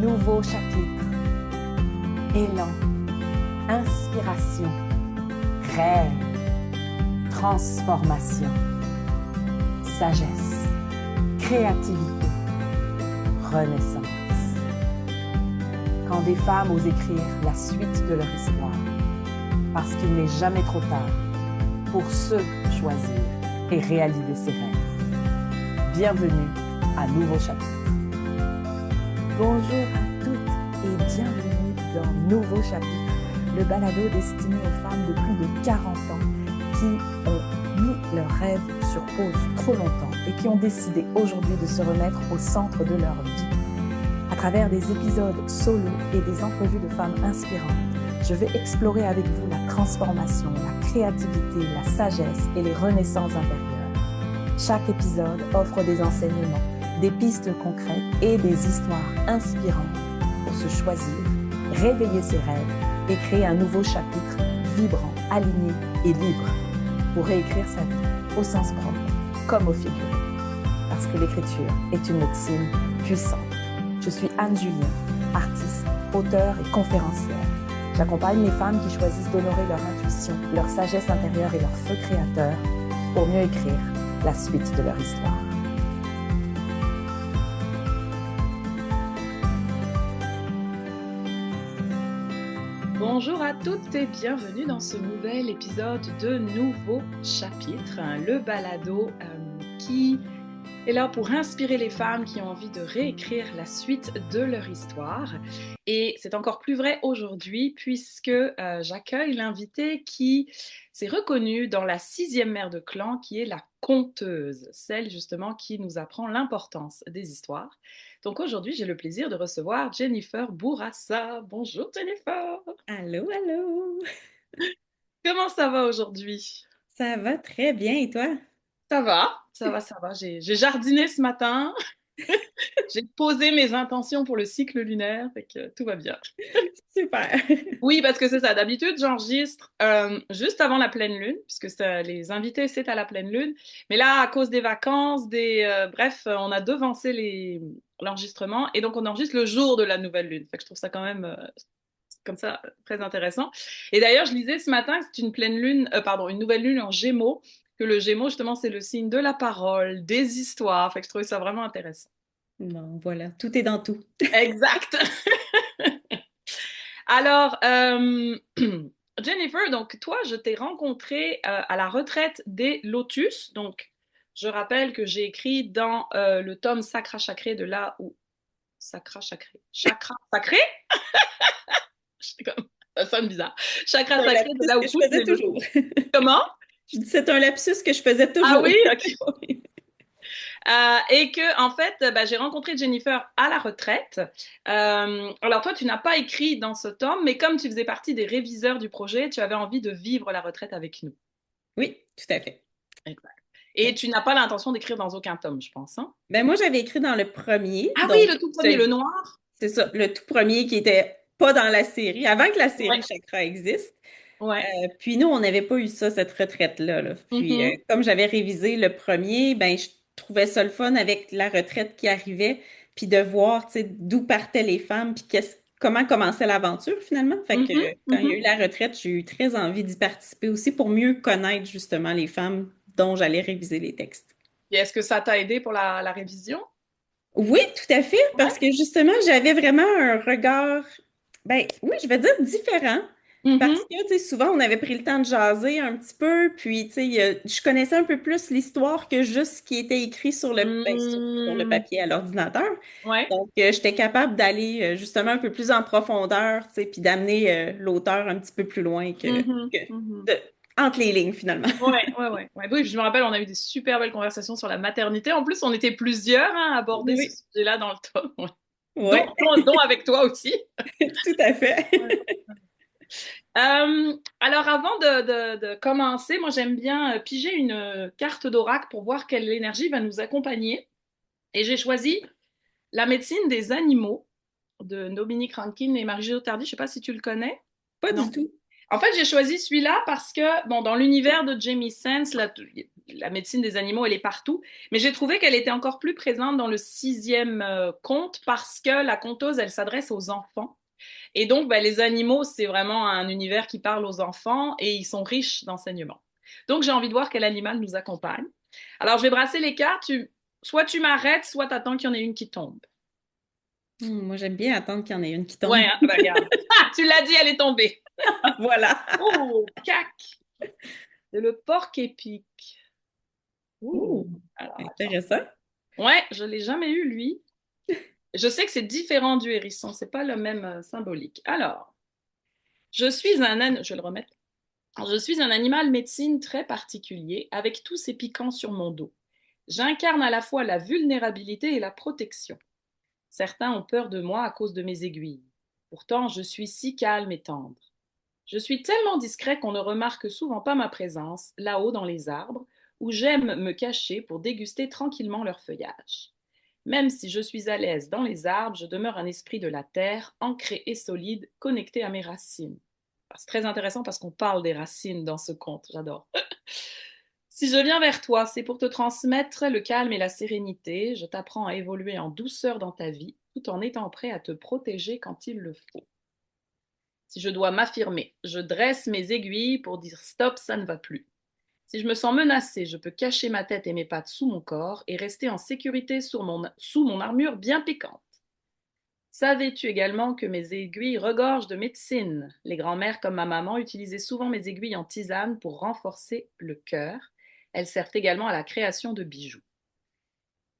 Nouveau chapitre, élan, inspiration, rêve, transformation, sagesse, créativité, renaissance. Quand des femmes osent écrire la suite de leur histoire, parce qu'il n'est jamais trop tard pour se choisir et réaliser ses rêves. Bienvenue à Nouveau chapitre. Bonjour à toutes et bienvenue dans Nouveau chapitre, le balado destiné aux femmes de plus de 40 ans qui ont mis leurs rêves sur pause trop longtemps et qui ont décidé aujourd'hui de se remettre au centre de leur vie. À travers des épisodes solo et des entrevues de femmes inspirantes, je vais explorer avec vous la transformation, la créativité, la sagesse et les renaissances intérieures. Chaque épisode offre des enseignements, des pistes concrètes et des histoires inspirantes pour se choisir, réveiller ses rêves et créer un nouveau chapitre vibrant, aligné et libre pour réécrire sa vie au sens propre comme au figuré. Parce que l'écriture est une médecine puissante. Je suis Anne Julien, artiste, auteure et conférencière. J'accompagne les femmes qui choisissent d'honorer leur intuition, leur sagesse intérieure et leur feu créateur pour mieux écrire la suite de leur histoire. Bonjour à toutes et bienvenue dans ce nouvel épisode de Nouveau chapitre, le balado qui est là pour inspirer les femmes qui ont envie de réécrire la suite de leur histoire. Et c'est encore plus vrai aujourd'hui puisque j'accueille l'invitée qui s'est reconnue dans la 6e mère de clan, qui est la conteuse, celle justement qui nous apprend l'importance des histoires. Donc aujourd'hui, j'ai le plaisir de recevoir Jennifer Bourassa. Bonjour Jennifer! Allô, allô! Comment ça va aujourd'hui? Ça va très bien, et toi? Ça va. J'ai jardiné ce matin. J'ai posé mes intentions pour le cycle lunaire, fait que tout va bien. Super! Oui, parce que c'est ça. D'habitude, j'enregistre juste avant la pleine lune, puisque les invités, c'est à la pleine lune. Mais là, à cause des vacances, bref, on a devancé l'enregistrement et donc on enregistre le jour de la nouvelle lune. Fait que je trouve ça quand même comme ça très intéressant. Et d'ailleurs, je lisais ce matin que c'est une nouvelle lune en Gémeaux, que le Gémeaux, justement, c'est le signe de la parole, des histoires. Fait que je trouvais ça vraiment intéressant. Bon, voilà, tout est dans tout. Exact. Alors, Jennifer, donc toi, je t'ai rencontrée à la retraite des Lotus. Donc, je rappelle que j'ai écrit dans le tome Sacra Sacré de là où... Sacra Sacré. Chakra Sacré? Comme... Ça sonne bizarre. Chakra C'est un Sacré de lapsus là où que je poussent faisais les lotus. toujours. Comment? Je dis, c'est un lapsus que je faisais Ah toujours. oui? OK. Et que, en fait, j'ai rencontré Jennifer à la retraite. Alors, toi, tu n'as pas écrit dans ce tome, mais comme tu faisais partie des réviseurs du projet, tu avais envie de vivre la retraite avec nous. Oui, tout à fait. Exact. Et tu n'as pas l'intention d'écrire dans aucun tome, je pense, hein? Ben moi, j'avais écrit dans le premier, Ah oui, donc le tout premier, le noir. c'est ça, le tout premier qui était pas dans la série, avant que la série Ouais, Chakra existe. ouais. Puis nous, on n'avait pas eu ça, cette retraite-là, là. Puis Mhm, comme j'avais révisé le premier, ben je trouvais ça le fun avec la retraite qui arrivait, puis de voir, tu sais, d'où partaient les femmes, puis comment commençait l'aventure finalement. Fait que mhm, quand il y a mhm. eu la retraite, j'ai eu très envie d'y participer aussi pour mieux connaître justement les femmes dont j'allais réviser les textes. Et est-ce que ça t'a aidé pour la révision? Oui, tout à fait, parce Ouais. que justement, j'avais vraiment un regard, ben oui, je vais dire différent, Mhm, parce que, tu sais, souvent, on avait pris le temps de jaser un petit peu, puis, tu sais, je connaissais un peu plus l'histoire que juste ce qui était écrit sur le mm, papier à l'ordinateur. ouais. Donc, j'étais capable d'aller justement un peu plus en profondeur, tu sais, puis d'amener l'auteur un petit peu plus loin Mhm, que mhm. de- entre les lignes, finalement. Ouais. Oui, je me rappelle, on a eu des super belles conversations sur la maternité. En plus, on était plusieurs hein, à aborder ce Oui, sujet-là dans le tome. Ouais. oui, Dont avec toi aussi. tout à fait. Ouais. Alors, avant de commencer, moi, j'aime bien piger une carte d'oracle pour voir quelle énergie va nous accompagner. Et j'ai choisi La médecine des animaux de Dominique Rankin et Marie-Jo Tardy. Je sais pas si tu le connais. Pas du Non? tout. En fait, j'ai choisi celui-là parce que, bon, dans l'univers de Jamie Sands, là, la médecine des animaux, elle est partout. Mais j'ai trouvé qu'elle était encore plus présente dans le sixième conte parce que la conteuse, elle s'adresse aux enfants. Et donc, ben, les animaux, c'est vraiment un univers qui parle aux enfants et ils sont riches d'enseignements. Donc, j'ai envie de voir quel animal nous accompagne. Alors, je vais brasser les cartes. Soit tu m'arrêtes, soit tu attends qu'il y en ait une qui tombe. Moi, j'aime bien attendre qu'il y en ait une qui Ouais, tombe. hein, ben, regarde. Ah, tu l'as dit, elle est tombée. Voilà. Oh, cac. C'est le porc épic. Ouh, Ouh. Alors, attends. intéressant. Ouais, je l'ai jamais eu, lui. Je sais que c'est différent du hérisson, c'est pas le même symbolique. Alors, je vais le remettre. Je suis un animal médecine très particulier, avec tous ces piquants sur mon dos. J'incarne à la fois la vulnérabilité et la protection. Certains ont peur de moi à cause de mes aiguilles. Pourtant, je suis si calme et tendre. Je suis tellement discret qu'on ne remarque souvent pas ma présence, là-haut dans les arbres, où j'aime me cacher pour déguster tranquillement leur feuillage. Même si je suis à l'aise dans les arbres, je demeure un esprit de la terre, ancré et solide, connecté à mes racines. C'est très intéressant parce qu'on parle des racines dans ce conte, j'adore. Si je viens vers toi, c'est pour te transmettre le calme et la sérénité. Je t'apprends à évoluer en douceur dans ta vie, tout en étant prêt à te protéger quand il le faut. Si je dois m'affirmer, je dresse mes aiguilles pour dire stop, ça ne va plus. Si je me sens menacée, je peux cacher ma tête et mes pattes sous mon corps et rester en sécurité sous mon armure bien piquante. Savais-tu également que mes aiguilles regorgent de médecine? Les grands-mères comme ma maman utilisaient souvent mes aiguilles en tisane pour renforcer le cœur. Elles servent également à la création de bijoux.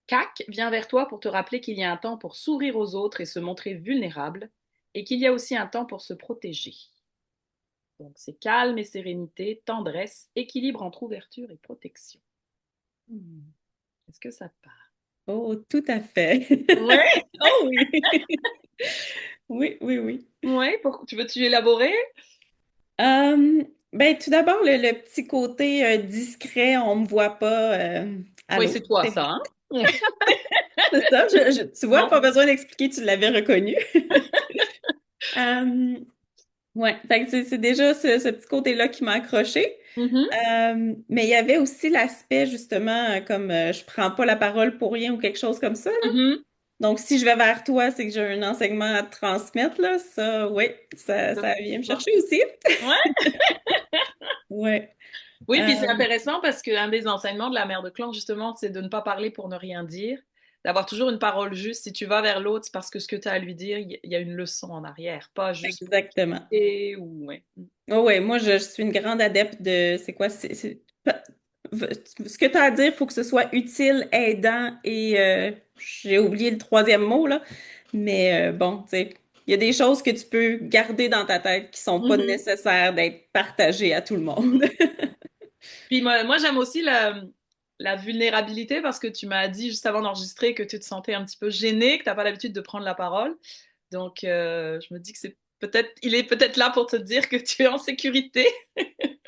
Cac vient vers toi pour te rappeler qu'il y a un temps pour s'ouvrir aux autres et se montrer vulnérable, et qu'il y a aussi un temps pour se protéger. Donc c'est calme et sérénité, tendresse, équilibre entre ouverture et protection. Hmm. Est-ce que ça te parle? Oh, tout à fait. Ouais, Oh oui. Oui, oui, oui. ouais. Tu veux-tu élaborer? Ben, tout d'abord, le petit côté discret, on me voit pas à Oui, l'eau. c'est toi C'est ça, hein? c'est ça, tu vois, Non. pas besoin d'expliquer, tu l'avais reconnu. Euh, ouais, fait que c'est déjà ce petit côté-là qui m'a accroché. Mhm, Mais il y avait aussi l'aspect, justement, comme je prends pas la parole pour rien ou quelque chose comme ça. mhm. Donc, si je vais vers toi, c'est que j'ai un enseignement à te transmettre, là. Ça, oui, ça vient me Bon. chercher aussi. Ouais. Ouais. Oui, puis c'est Euh, intéressant parce qu'un des enseignements de la mère de clan, justement, c'est de ne pas parler pour ne rien dire, d'avoir toujours une parole juste. Si tu vas vers l'autre, c'est parce que ce que tu as à lui dire, il y a une leçon en arrière, pas juste pour exactement. critiquer ou... Ouais. Oh, ouais, moi, je suis une grande adepte de, c'est quoi, ce que tu as à dire, il faut que ce soit utile, aidant et j'ai oublié le troisième mot, là. Mais bon, tu sais, il y a des choses que tu peux garder dans ta tête qui sont pas Mhm. nécessaires d'être partagées à tout le monde. Puis moi j'aime aussi la vulnérabilité parce que tu m'as dit juste avant d'enregistrer que tu te sentais un petit peu gêné, que tu n'as pas l'habitude de prendre la parole. Donc, je me dis que il est peut-être là pour te dire que tu es en sécurité.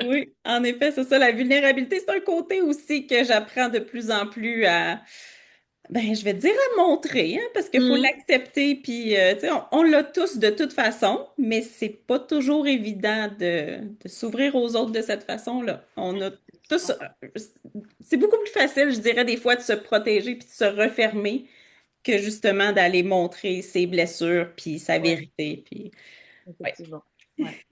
Oui, en effet, c'est ça. La vulnérabilité, c'est un côté aussi que j'apprends de plus en plus à, ben, je vais te dire à montrer, hein, parce qu'il faut Mhm. l'accepter. Puis, tu sais, on l'a tous de toute façon, mais c'est pas toujours évident de s'ouvrir aux autres de cette façon-là. On a tous, c'est beaucoup plus facile, je dirais, des fois, de se protéger puis de se refermer que justement d'aller montrer ses blessures puis sa Ouais, vérité. Puis, ouais. effectivement. Ouais.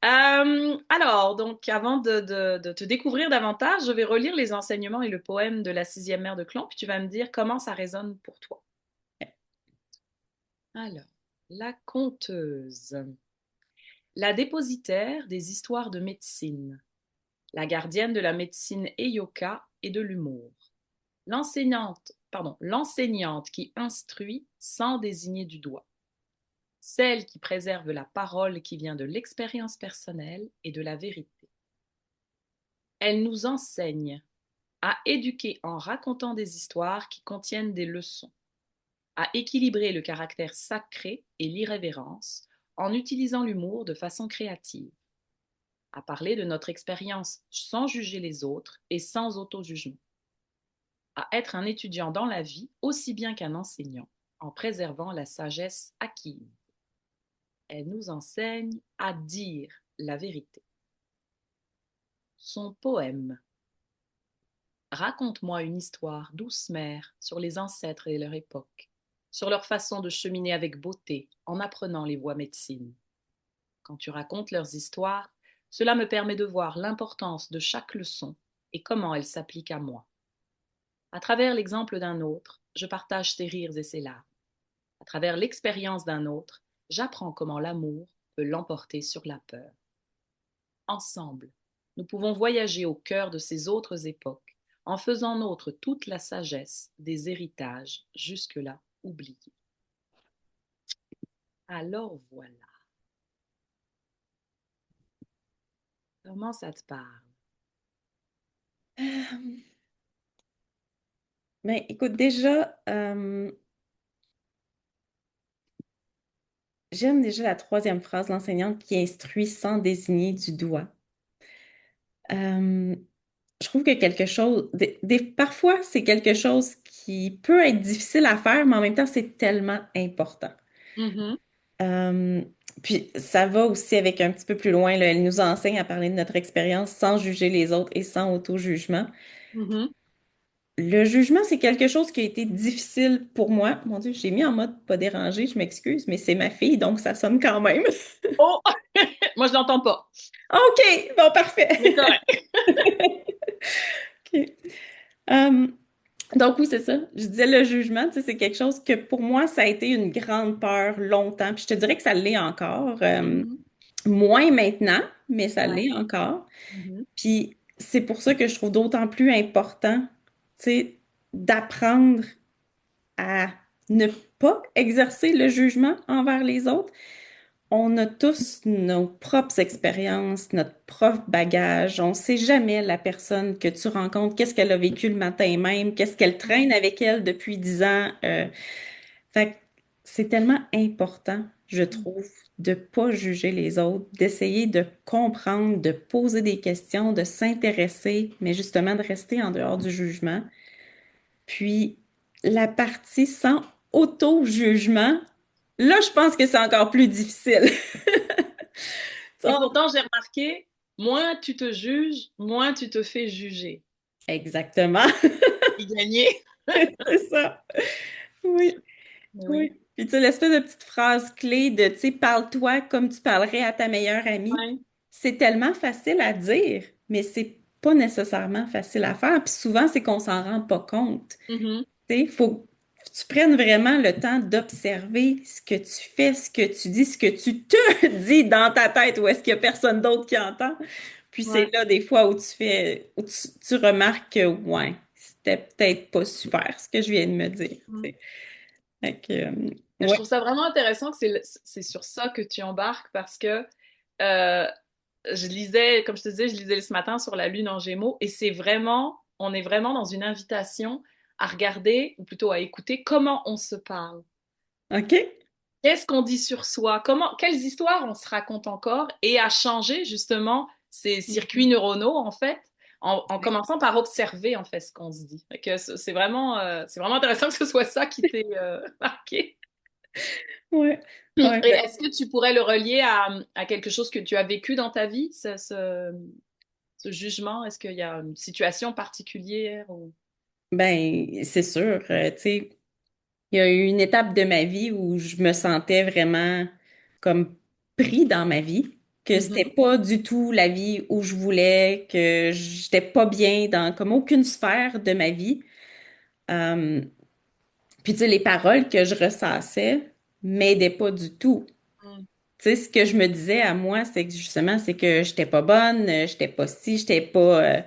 Alors, donc, avant de te découvrir davantage, je vais relire les enseignements et le poème de la sixième mère de clan, puis tu vas me dire comment ça résonne pour toi. Alors, la conteuse, la dépositaire des histoires de médecine, la gardienne de la médecine Eyoka et de l'humour, l'enseignante qui instruit sans désigner du doigt, celle qui préserve la parole qui vient de l'expérience personnelle et de la vérité. Elle nous enseigne à éduquer en racontant des histoires qui contiennent des leçons, à équilibrer le caractère sacré et l'irrévérence en utilisant l'humour de façon créative, à parler de notre expérience sans juger les autres et sans auto-jugement, à être un étudiant dans la vie aussi bien qu'un enseignant, en préservant la sagesse acquise. Elle nous enseigne à dire la vérité. Son poème. Raconte-moi une histoire, douce mère, sur les ancêtres et leur époque, sur leur façon de cheminer avec beauté en apprenant les voies médecine. Quand tu racontes leurs histoires, cela me permet de voir l'importance de chaque leçon et comment elle s'applique à moi. À travers l'exemple d'un autre, je partage ses rires et ses larmes. À travers l'expérience d'un autre, j'apprends comment l'amour peut l'emporter sur la peur. Ensemble, nous pouvons voyager au cœur de ces autres époques en faisant nôtre toute la sagesse des héritages jusque-là oubliés. Alors voilà, comment ça te parle? Ben, écoute, déjà, j'aime déjà la troisième phrase, l'enseignante qui instruit sans désigner du doigt. Euh, je trouve que quelque chose, parfois, c'est quelque chose qui peut être difficile à faire, mais en même temps, c'est tellement important. Mhm, Euh, puis ça va aussi avec un petit peu plus loin, là, elle nous enseigne à parler de notre expérience sans juger les autres et sans auto-jugement. mhm. Le jugement, c'est quelque chose qui a été difficile pour moi. Mon Dieu, j'ai mis en mode pas dérangé, je m'excuse, mais c'est ma fille, donc ça sonne quand même. Oh, moi je l'entends pas, OK, bon, mais parfait. correct. OK. Euh, donc oui, c'est ça. Je disais le jugement, tu sais, c'est quelque chose que pour moi, ça a été une grande peur longtemps. Puis je te dirais que ça l'est encore. Mhm, Moins maintenant, mais ça ouais. l'est encore. Mhm, Puis c'est pour ça que je trouve d'autant plus important, tu sais, d'apprendre à ne pas exercer le jugement envers les autres. On a tous nos propres expériences, notre propre bagage. On ne sait jamais la personne que tu rencontres, qu'est-ce qu'elle a vécu le matin même, qu'est-ce qu'elle traîne avec elle depuis 10 ans. Fait que c'est tellement important, je trouve, de pas juger les autres, d'essayer de comprendre, de poser des questions, de s'intéresser, mais justement de rester en dehors du jugement. Puis la partie sans auto-jugement, là, je pense que c'est encore plus difficile. Et Ça, pourtant, j'ai remarqué, moins tu te juges, moins tu te fais juger. exactement, Y gagner. c'est ça. Oui, Oui. oui. Puis tu sais, l'espèce de petite phrase clé de, tu sais, parle-toi comme tu parlerais à ta meilleure amie, Ouais. c'est tellement facile à dire, mais c'est pas nécessairement facile à faire. Puis souvent, c'est qu'on s'en rend pas compte. Mhm. Tu sais, faut que tu prennes vraiment le temps d'observer ce que tu fais, ce que tu dis, ce que tu te dis dans ta tête, ou est-ce qu'il y a personne d'autre qui entend. Puis c'est Ouais. là des fois où tu remarques que, ouais, c'était peut-être pas super ce que je viens de me dire. Tu Mhm. sais. Fait que, Je ouais, trouve ça vraiment intéressant que c'est sur ça que tu embarques parce que euh, je lisais, comme je te disais, je lisais ce matin sur la Lune en Gémeaux et c'est vraiment, on est vraiment dans une invitation à regarder, ou plutôt à écouter comment on se parle. OK. Qu'est-ce qu'on dit sur soi? Comment, quelles histoires on se raconte encore? Et à changer justement ces circuits neuronaux en fait, en commençant par observer en fait ce qu'on se dit. Fait que c'est vraiment intéressant que ce soit ça qui t'ait marqué. Ouais. Et Ouais, ben, est-ce que tu pourrais le relier à quelque chose que tu as vécu dans ta vie, ce jugement? Est-ce qu'il y a une situation particulière ou... ben, c'est sûr, tu sais, il y a eu une étape de ma vie où je me sentais vraiment comme pris dans ma vie, que c'était Mhm, pas du tout la vie où je voulais, que j'étais pas bien dans comme aucune sphère de ma vie. Euh, puis tu sais, les paroles que je ressassais m'aidaient pas du tout. mhm, Tu sais, ce que je me disais à moi, c'est que justement, c'est que j'étais pas bonne, j'étais pas ci, j'étais pas. Tu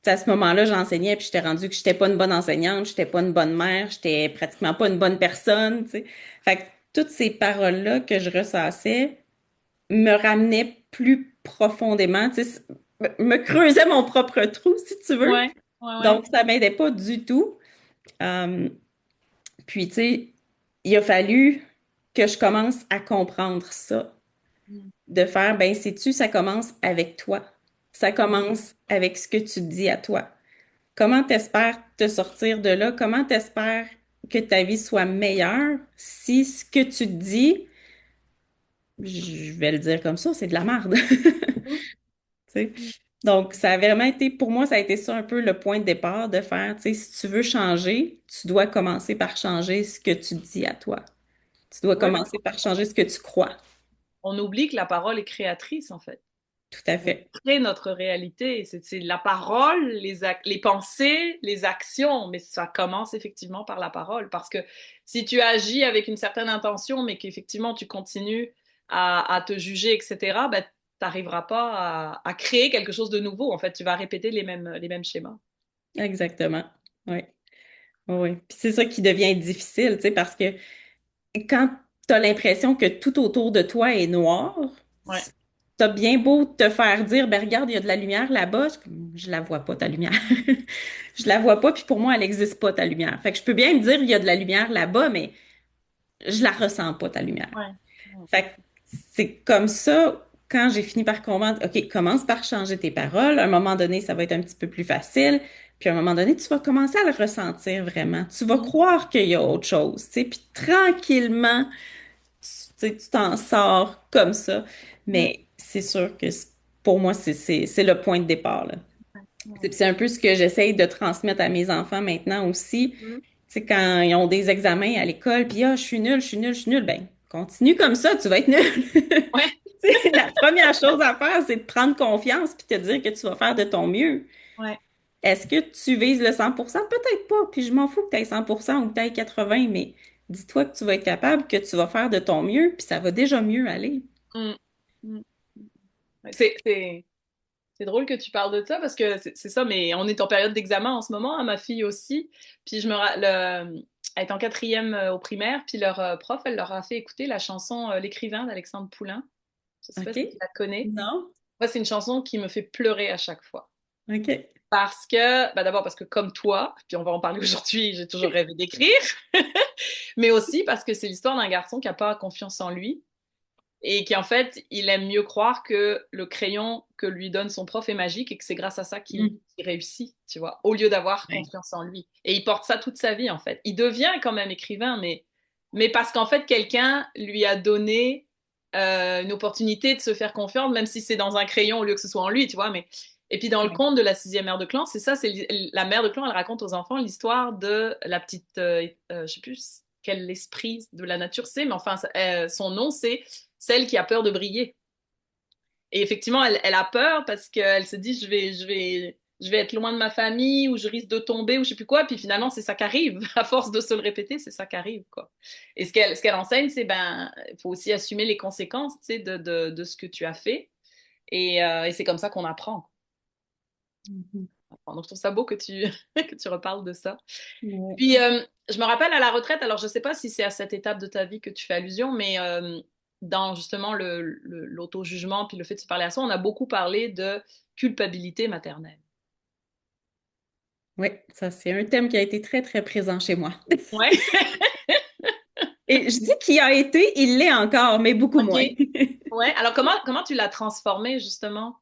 sais, à ce moment-là, j'enseignais, puis j'étais rendue que j'étais pas une bonne enseignante, j'étais pas une bonne mère, j'étais pratiquement pas une bonne personne, tu sais. Fait que toutes ces paroles-là que je ressassais me ramenaient plus profondément, tu sais, me creusaient mon propre trou, si tu veux. ouais, ouais, ouais. Donc, ça m'aidait pas du tout. Euh, puis, tu sais, il a fallu que je commence à comprendre ça Mhm, de faire, ben, sais-tu, ça commence avec toi. Ça commence avec ce que tu te dis à toi. Comment t'espères te sortir de là? Comment t'espères que ta vie soit meilleure si ce que tu te dis, je vais le dire comme ça, c'est de la merde. mhm. Tu sais? Donc, ça a vraiment été, pour moi, ça a été ça un peu le point de départ de faire, tu sais, si tu veux changer, tu dois commencer par changer ce que tu dis à toi. Tu dois Ouais, commencer par changer ce que tu crois. on oublie que la parole est créatrice, en fait. Tout à On fait. crée notre réalité. C'est la parole, les pensées, les actions, mais ça commence effectivement par la parole. Parce que si tu agis avec une certaine intention, mais qu'effectivement tu continues à te juger, etc., ben, tu n'arriveras pas à créer quelque chose de nouveau. En fait, tu vas répéter les mêmes schémas. Exactement. Oui. Oui. Puis c'est ça qui devient difficile, tu sais, parce que quand tu as l'impression que tout autour de toi est noir, Ouais, t'as bien beau te faire dire, ben regarde, il y a de la lumière là-bas. Je la vois pas, ta lumière. Je la vois pas, puis pour moi, elle n'existe pas, ta lumière. Fait que je peux bien me dire, il y a de la lumière là-bas, mais je la ressens pas, ta lumière. ouais. Ouais. Fait que c'est comme ça, quand j'ai fini par comprendre, OK, commence par changer tes paroles. À un moment donné, ça va être un petit peu plus facile. Puis à un moment donné, tu vas commencer à le ressentir vraiment. Tu vas Mhm. croire qu'il y a autre chose, tu sais. Puis tranquillement, tu sais, tu t'en sors comme ça. Mhm. Mais c'est sûr que pour moi, c'est le point de départ, là. Ouais. C'est un peu ce que j'essaye de transmettre à mes enfants maintenant aussi. Mhm. Tu sais, quand ils ont des examens à l'école, puis ah, je suis nulle, je suis nulle, je suis nulle, ben, continue comme ça, tu vas être nulle. Ouais, Tu sais, la première chose à faire, c'est de prendre confiance puis te dire que tu vas faire de ton mieux. ouais. Est-ce que tu vises le 100%? Peut-être pas, puis je m'en fous que tu aies 100% ou que tu aies 80, mais dis-toi que tu vas être capable, que tu vas faire de ton mieux, puis ça va déjà mieux aller. Mhm. Mhm. Ouais, c'est drôle que tu parles de ça parce que c'est ça, mais on est en période d'examen en ce moment, hein, ma fille aussi. Puis elle est en quatrième au primaire, puis leur prof, elle leur a fait écouter la chanson L'écrivain d'Alexandre Poulain. Je sais pas OK? si tu la connais. Non? Moi, c'est une chanson qui me fait pleurer à chaque fois. OK. Parce que, bah d'abord parce que comme toi, puis on va en parler aujourd'hui, j'ai toujours rêvé d'écrire, mais aussi parce que c'est l'histoire d'un garçon qui n'a pas confiance en lui et qui en fait, il aime mieux croire que le crayon que lui donne son prof est magique et que c'est grâce à ça Mm. qu'il réussit, tu vois, au lieu d'avoir Ouais. confiance en lui. Et il porte ça toute sa vie en fait. Il devient quand même écrivain, mais parce qu'en fait, quelqu'un lui a donné une opportunité de se faire confiance, même si c'est dans un crayon au lieu que ce soit en lui, tu vois. Mais et puis dans le Ouais. conte de la sixième mère de clan, c'est ça, c'est la mère de clan, elle raconte aux enfants l'histoire de la petite, je sais plus quel esprit de la nature c'est, mais enfin, son nom c'est celle qui a peur de briller. Et effectivement, elle a peur parce qu'elle se dit, je vais être loin de ma famille ou je risque de tomber ou je sais plus quoi. Puis finalement, c'est ça qui arrive. À force de se le répéter, c'est ça qui arrive, quoi. Et ce qu'elle enseigne, c'est ben, il faut aussi assumer les conséquences, tu sais, de ce que tu as fait. Et c'est comme ça qu'on apprend. Mhm. Donc, je trouve ça beau que tu, que tu reparles de ça. Ouais. Puis, je me rappelle à la retraite, alors je ne sais pas si c'est à cette étape de ta vie que tu fais allusion, mais dans justement l'auto-jugement puis le fait de se parler à soi, on a beaucoup parlé de culpabilité maternelle. Oui, ça, c'est un thème qui a été très, très présent chez moi. Ouais, Et je dis qu'il a été, il l'est encore, mais beaucoup ok. moins. Ouais, alors comment tu l'as transformé justement?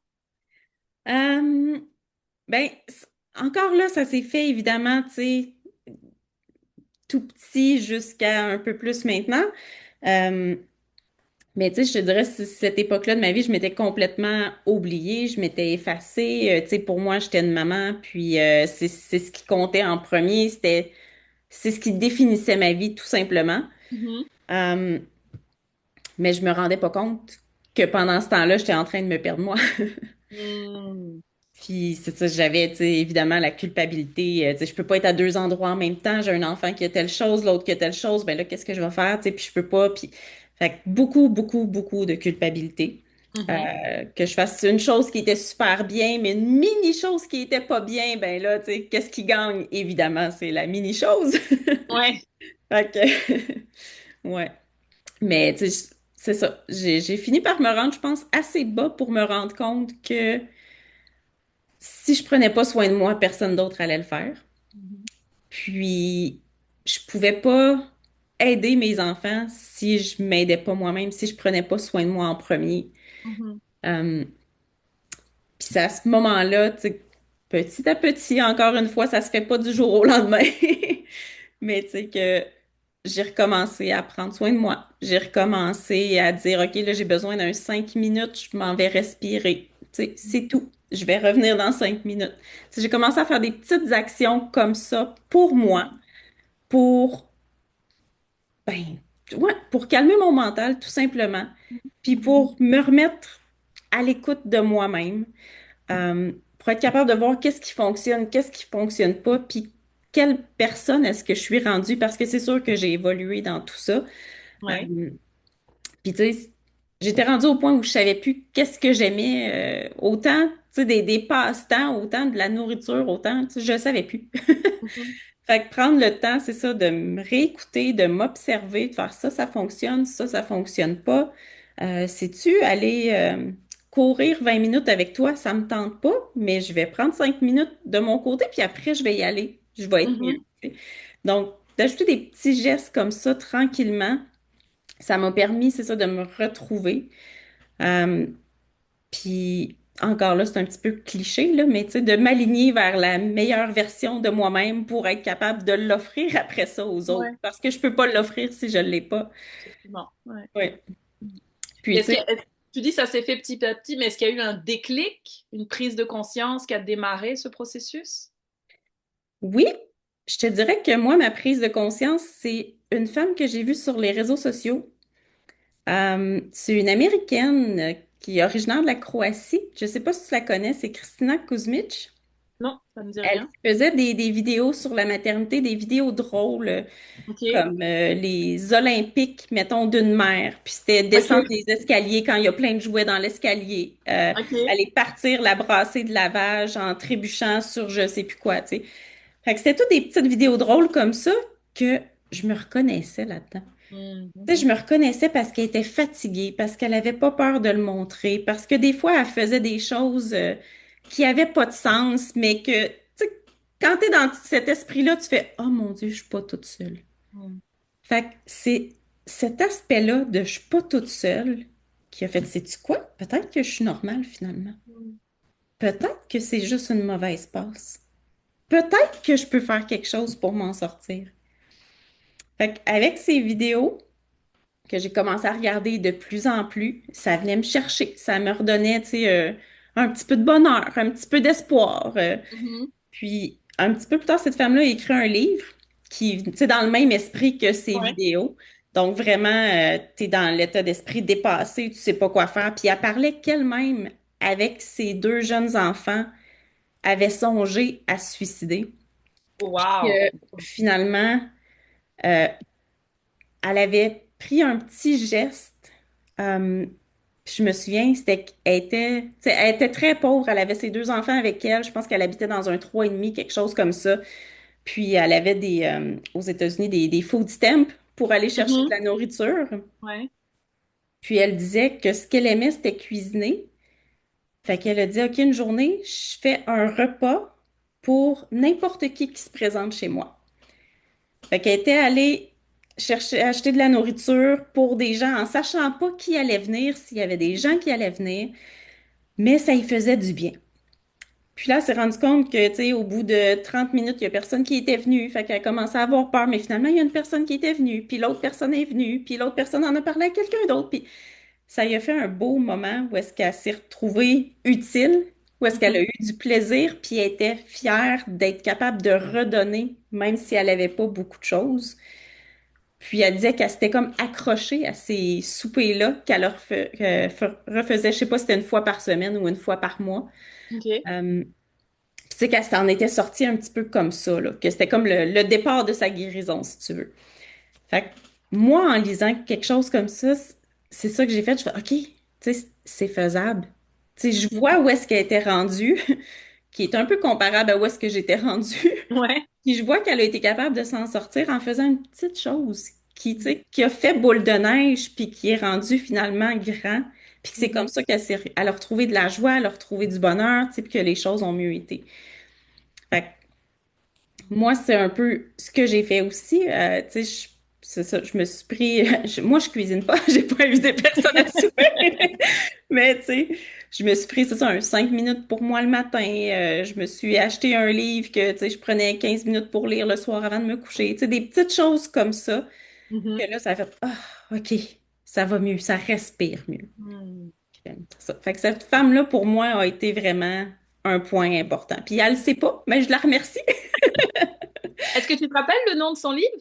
Euh, ben, encore là, ça s'est fait évidemment, tu sais, tout petit jusqu'à un peu plus maintenant. Euh, mais tu sais, je te dirais, cette époque-là de ma vie, je m'étais complètement oubliée, je m'étais effacée. Tu sais, pour moi, j'étais une maman, puis c'est ce qui comptait en premier, c'est ce qui définissait ma vie, tout simplement. Mhm. Euh, mais je me rendais pas compte que pendant ce temps-là, j'étais en train de me perdre moi. Hmm. Puis c'est ça, j'avais, tu sais, évidemment la culpabilité. Tu sais, je peux pas être à deux endroits en même temps. J'ai un enfant qui a telle chose, l'autre qui a telle chose. Ben là, qu'est-ce que je vais faire? Tu sais, puis je peux pas. Puis, fait que beaucoup, beaucoup, beaucoup de culpabilité. Mhm. Que je fasse une chose qui était super bien, mais une mini chose qui était pas bien, ben là, tu sais, qu'est-ce qui gagne? Évidemment, c'est la mini chose. Ouais. Fait que, ouais. Mais tu sais, c'est ça. J'ai fini par me rendre, je pense, assez bas pour me rendre compte que si je prenais pas soin de moi, personne d'autre allait le faire. Mhm. Puis, je pouvais pas aider mes enfants si je m'aidais pas moi-même, si je prenais pas soin de moi en premier. Mhm. Euh, Puis c'est à ce moment-là, tu sais, petit à petit, encore une fois, ça se fait pas du jour au lendemain. Mais tu sais que j'ai recommencé à prendre soin de moi. J'ai recommencé à dire, OK, là, j'ai besoin d'un 5 minutes, je m'en vais respirer. Tu sais, c'est tout. Je vais revenir dans 5 minutes. Tu sais, j'ai commencé à faire des petites actions comme ça pour moi, pour, ben, ouais, pour calmer mon mental, tout simplement, puis pour me remettre à l'écoute de moi-même, pour être capable de voir qu'est-ce qui fonctionne pas, puis quelle personne est-ce que je suis rendue, parce que c'est sûr que j'ai évolué dans tout ça. Ouais. Euh, Puis tu sais, j'étais rendue au point où je savais plus qu'est-ce que j'aimais, autant, tu sais, des passe-temps, autant de la nourriture, autant, tu sais, je savais plus. Mhm. Fait que prendre le temps, c'est ça, de me réécouter, de m'observer, de faire ça, ça fonctionne, ça fonctionne pas. Sais-tu, aller courir 20 minutes avec toi, ça me tente pas, mais je vais prendre 5 minutes de mon côté, puis après, je vais y aller. Je vais être mieux. Mhm. Tu sais. Donc, d'ajouter des petits gestes comme ça tranquillement, ça m'a permis, c'est ça, de me retrouver. Euh, Puis encore là, c'est un petit peu cliché, là, mais tu sais, de m'aligner vers la meilleure version de moi-même pour être capable de l'offrir après ça aux autres. Ouais, Parce que je peux pas l'offrir si je l'ai pas. effectivement. Ouais. Ouais. Et Puis tu sais, tu dis ça s'est fait petit à petit, mais est-ce qu'il y a eu un déclic, une prise de conscience qui a démarré ce processus? oui, je te dirais que moi, ma prise de conscience, c'est une femme que j'ai vue sur les réseaux sociaux. C'est une Américaine qui est originaire de la Croatie. Je sais pas si tu la connais, c'est Christina Kuzmic. Non, ça ne me dit Elle rien. faisait des vidéos sur la maternité, des vidéos drôles, Ok, comme les Olympiques, mettons, d'une mère. Puis c'était descendre ok, les escaliers quand il y a plein de jouets dans l'escalier. ok. Aller partir la brassée de lavage en trébuchant sur je sais plus quoi, tu sais. Fait que c'était toutes des petites vidéos drôles comme ça que je me reconnaissais là-dedans. Tu sais, je Mhm. me reconnaissais parce qu'elle était fatiguée, parce qu'elle avait pas peur de le montrer, parce que des fois, elle faisait des choses qui avaient pas de sens, mais que, tu sais, quand tu es dans cet esprit-là, tu fais, oh mon Dieu, je suis pas toute seule. Mhm. Fait que c'est cet aspect-là de je suis pas toute seule qui a fait, sais-tu quoi? Peut-être que je suis normale finalement. Mhm. Peut-être que c'est juste une mauvaise passe. Peut-être que je peux faire quelque chose pour m'en sortir. Fait qu'avec ces vidéos, que j'ai commencé à regarder de plus en plus, ça venait me chercher. Ça me redonnait, tu sais, un petit peu de bonheur, un petit peu d'espoir. Mhm. Puis, un petit peu plus tard, cette femme-là a écrit un livre qui, tu sais, dans le même esprit que ses Ouais. vidéos. Donc, vraiment, tu es dans l'état d'esprit dépassé, tu sais pas quoi faire. Puis, elle parlait qu'elle-même, avec ses deux jeunes enfants, avait songé à se suicider. Puis, Wow. finalement, euh, elle avait pris un petit geste. Euh, puis je me souviens, c'était qu'elle était, tu sais, elle était très pauvre. Elle avait ses deux enfants avec elle. Je pense qu'elle habitait dans un 3,5, quelque chose comme ça. Puis elle avait aux États-Unis des food stamps pour aller chercher de Mhm. la nourriture. Ouais. Puis elle disait que ce qu'elle aimait, c'était cuisiner. Fait qu'elle a dit, OK, une journée, je fais un repas pour n'importe qui se présente chez moi. Fait qu'elle était allée chercher, acheter de la nourriture pour des gens en sachant pas qui allait venir, s'il y avait des gens qui allaient venir, mais ça y faisait du bien. Puis là, elle s'est rendue compte que, tu sais, au bout de 30 minutes, il y a personne qui était venu. Fait qu'elle a commencé à avoir peur, mais finalement, il y a une personne qui était venue, puis l'autre personne est venue, puis l'autre personne en a parlé à quelqu'un d'autre, puis ça y a fait un beau moment où est-ce qu'elle s'est retrouvée utile, où est-ce qu'elle a Mhm. eu du plaisir, puis elle était fière d'être capable de redonner, même si elle n'avait pas beaucoup de choses. Puis elle disait qu'elle s'était comme accrochée à ces soupers-là qu'elle refaisait, je sais pas si c'était une fois par semaine ou une fois par mois. Ok. Puis tu sais qu'elle s'en était sortie un petit peu comme ça, là, que c'était comme le départ de sa guérison, si tu veux. Fait que moi, en lisant quelque chose comme ça, c'est ça que j'ai fait. Je fais, OK, tu sais, c'est faisable. Tu sais, je Mhm. vois où est-ce qu'elle était rendue, qui est un peu comparable à où est-ce que j'étais rendue. Ouais. Puis je vois qu'elle a été capable de s'en sortir en faisant une petite chose qui, tu sais, qui a fait boule de neige, puis qui est rendu finalement grand. Puis que c'est comme Mhm. ça elle a retrouvé de la joie, elle a retrouvé du bonheur, tu sais, puis que les choses ont mieux été. Fait que moi, c'est un peu ce que j'ai fait aussi. Tu sais, c'est ça, je me suis pris. Moi, je cuisine pas, j'ai pas invité personne à souper. Mais tu sais, je me suis pris, c'est ça, un 5 minutes pour moi le matin. Je me suis acheté un livre que, tu sais, je prenais 15 minutes pour lire le soir avant de me coucher. Tu sais, des petites choses comme ça, Mhm. que là, ça a fait, ah, OK, ça va mieux, ça respire mieux. Mhm. Ça. Fait que cette femme-là, pour moi, a été vraiment un point important. Puis elle le sait pas, mais je la remercie. Est-ce que tu te rappelles le nom de son livre?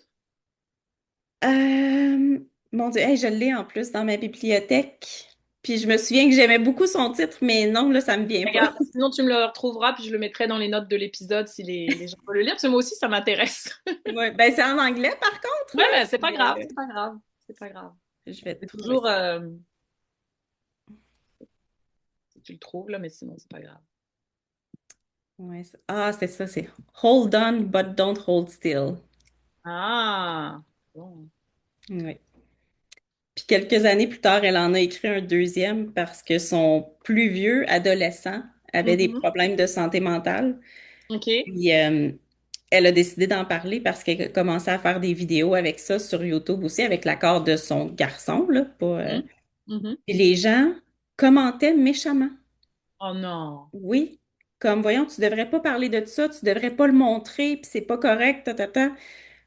Euh, Mon Dieu, hey, je l'ai en plus dans ma bibliothèque. Puis je me souviens que j'aimais beaucoup son titre, mais non, là, ça me vient pas. Regarde, sinon tu me le retrouveras, puis je le mettrai dans les notes de l'épisode si les gens veulent le lire, parce que moi aussi, ça m'intéresse. Ouais, ben c'est en anglais par contre, Ouais, là. mais c'est pas grave, Mais, c'est pas grave, c'est pas grave. je vais C'est trouver toujours, ça. si tu le trouves, là, mais sinon, c'est pas grave. Ouais, ah, c'est ça, c'est Hold on, but don't hold still. Ah, bon. Ouais. Puis quelques années plus tard, elle en a écrit un deuxième parce que son plus vieux adolescent avait des Mhm. problèmes de santé mentale. Ok. Puis elle a décidé d'en parler parce qu'elle a commencé à faire des vidéos avec ça sur YouTube aussi, avec l'accord de son garçon, là, pas, Mhm. Mhm. Puis les gens commentaient méchamment. Oh non. Oui, comme voyons, tu devrais pas parler de ça, tu devrais pas le montrer, puis c'est pas correct, ta, ta, ta.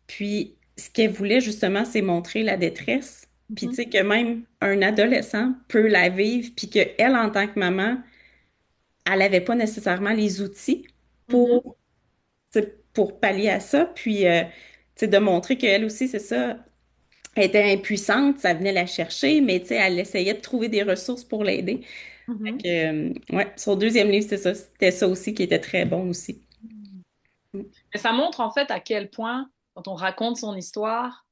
Puis ce qu'elle voulait justement, c'est montrer la détresse. Puis tu Mhm. sais que même un adolescent peut la vivre, puis qu'elle, en tant que maman, elle n'avait pas nécessairement les outils Mhm. pour, tu sais, pour pallier à ça. Puis tu sais, de montrer qu'elle aussi, c'est ça, elle était impuissante, ça venait la chercher, mais tu sais, elle essayait de trouver des ressources pour l'aider. Fait Mhm. que, ouais, son deuxième livre, c'est ça. C'était ça aussi qui était très bon aussi. Mhm. Mm. Et ça montre en fait à quel point, quand on raconte son histoire,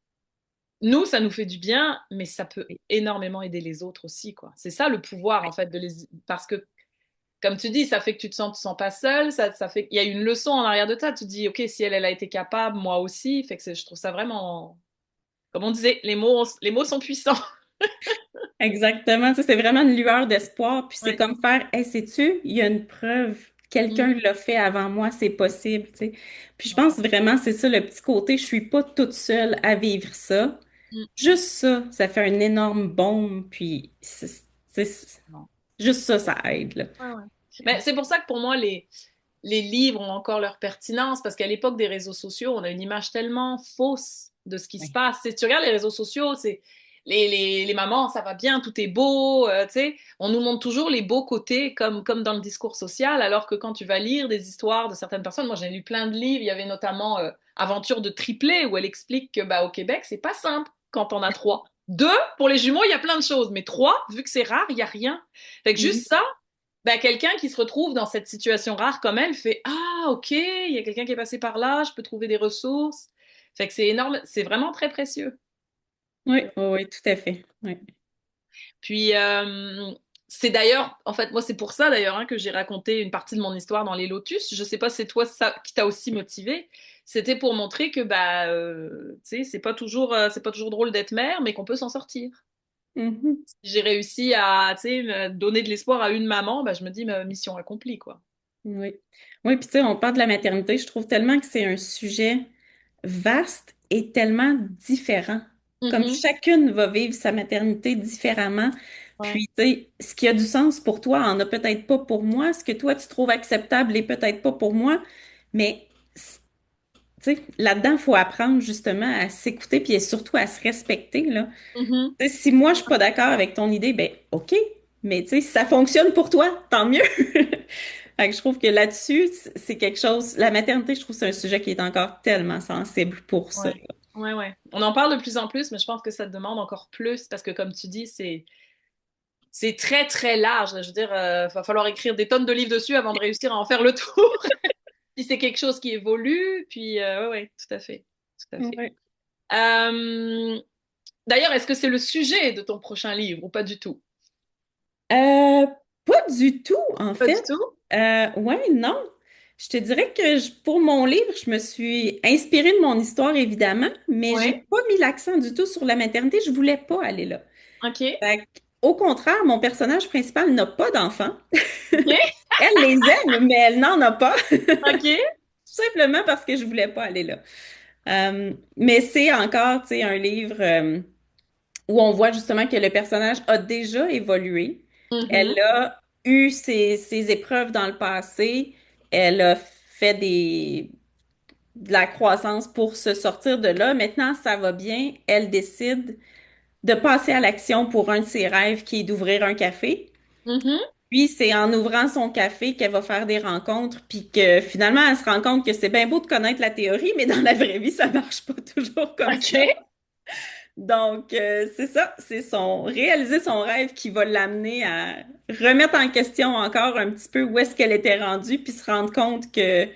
nous, ça nous fait du bien, mais ça peut énormément aider les autres aussi, quoi. C'est ça le pouvoir, en fait, parce que, comme tu dis, ça fait que tu sens pas seul, ça fait qu'il y a une leçon en arrière de toi. Tu te dis, OK, si elle a été capable, moi aussi. Fait que je trouve ça vraiment, comme on disait, les mots sont puissants. Exactement. Ça, c'est vraiment une lueur d'espoir. Puis c'est Ouais. comme faire, hey, sais-tu, il y a une preuve. Mhm. Quelqu'un l'a fait avant moi, c'est possible, tu sais. Puis je Ouais. pense vraiment, c'est ça le petit côté, je suis pas toute seule à vivre ça. Mhm. Juste ça fait un énorme baume. Puis Non. juste ça, ça aide, là. Ouais, ouais. Mais c'est pour ça que pour moi, les livres ont encore leur pertinence, parce qu'à l'époque des réseaux sociaux, on a une image tellement fausse de ce qui se Oui. passe. Si tu regardes les réseaux sociaux, c'est les mamans, ça va bien, tout est beau, tu sais. On nous montre toujours les beaux côtés, comme dans le discours social, alors que quand tu vas lire des histoires de certaines personnes, moi j'ai lu plein de livres, il y avait notamment Aventure de triplé, où elle explique que bah, au Québec, c'est pas simple quand on a trois. Deux, pour les jumeaux, il y a plein de choses, mais trois, vu que c'est rare, il y a rien. Fait que Mhm. juste ça, ben, quelqu'un qui se retrouve dans cette situation rare comme elle fait ah, ok, il y a quelqu'un qui est passé par là, je peux trouver des ressources. Fait que c'est énorme, c'est vraiment très précieux. Oui, oui, oui, tout à fait. Oui. Puis, c'est d'ailleurs, en fait, moi, c'est pour ça d'ailleurs hein, que j'ai raconté une partie de mon histoire dans Les Lotus. Je sais pas si c'est toi ça qui t'a aussi motivé. C'était pour montrer que, bah, tu sais, c'est pas toujours drôle d'être mère, mais qu'on peut s'en sortir. Mhm. Si j'ai réussi à, tu sais, donner de l'espoir à une maman, bah, je me dis, ma mission accomplie, quoi. Oui. Oui, puis tu sais, on parle de la maternité, je trouve tellement que c'est un sujet vaste et tellement différent. Comme Mhm. chacune va vivre sa maternité différemment. Ouais. Puis, tu sais, ce qui a du sens pour toi en a peut-être pas pour moi. Ce que toi, tu trouves acceptable est peut-être pas pour moi. Mais, tu sais, là-dedans, il faut apprendre justement à s'écouter puis surtout à se respecter, là. Mhm. Tu sais, si moi, je suis pas d'accord avec ton idée, ben, OK. Mais, tu sais, si ça fonctionne pour toi, tant mieux. Fait que je trouve que là-dessus, c'est quelque chose. La maternité, je trouve que c'est un sujet qui est encore tellement sensible pour ça. Ouais. Ouais, ouais. On en parle de plus en plus, mais je pense que ça demande encore plus parce que, comme tu dis, c'est très, très large. Je veux dire, va falloir écrire des tonnes de livres dessus avant de réussir à en faire le tour. Puis c'est quelque chose qui évolue, puis ouais, ouais, tout à fait. Tout à fait. Ouais. Euh, D'ailleurs, est-ce que c'est le sujet de ton prochain livre ou pas du tout? Euh, Pas du tout, en Pas du fait. tout? Ouais, non. Je te dirais que pour mon livre, je me suis inspirée de mon histoire, évidemment, mais j'ai Ouais. pas mis l'accent du tout sur la maternité. Je voulais pas aller là. Ok. Fait que, au contraire, mon personnage principal n'a pas d'enfants. Ok. Elle les aime, mais elle n'en a pas. Ok. Tout simplement parce que je voulais pas aller là. Mais c'est encore, tu sais, un livre où on voit justement que le personnage a déjà évolué. Elle Mhm. a eu ses épreuves dans le passé. Elle a fait de la croissance pour se sortir de là. Maintenant, ça va bien. Elle décide de passer à l'action pour un de ses rêves qui est d'ouvrir un café. Mhm. Puis c'est en ouvrant son café qu'elle va faire des rencontres, puis que finalement elle se rend compte que c'est bien beau de connaître la théorie, mais dans la vraie vie, ça marche pas toujours comme Ok. ça. Donc c'est ça, c'est son réaliser son rêve qui va l'amener à remettre en question encore un petit peu où est-ce qu'elle était rendue, puis se rendre compte que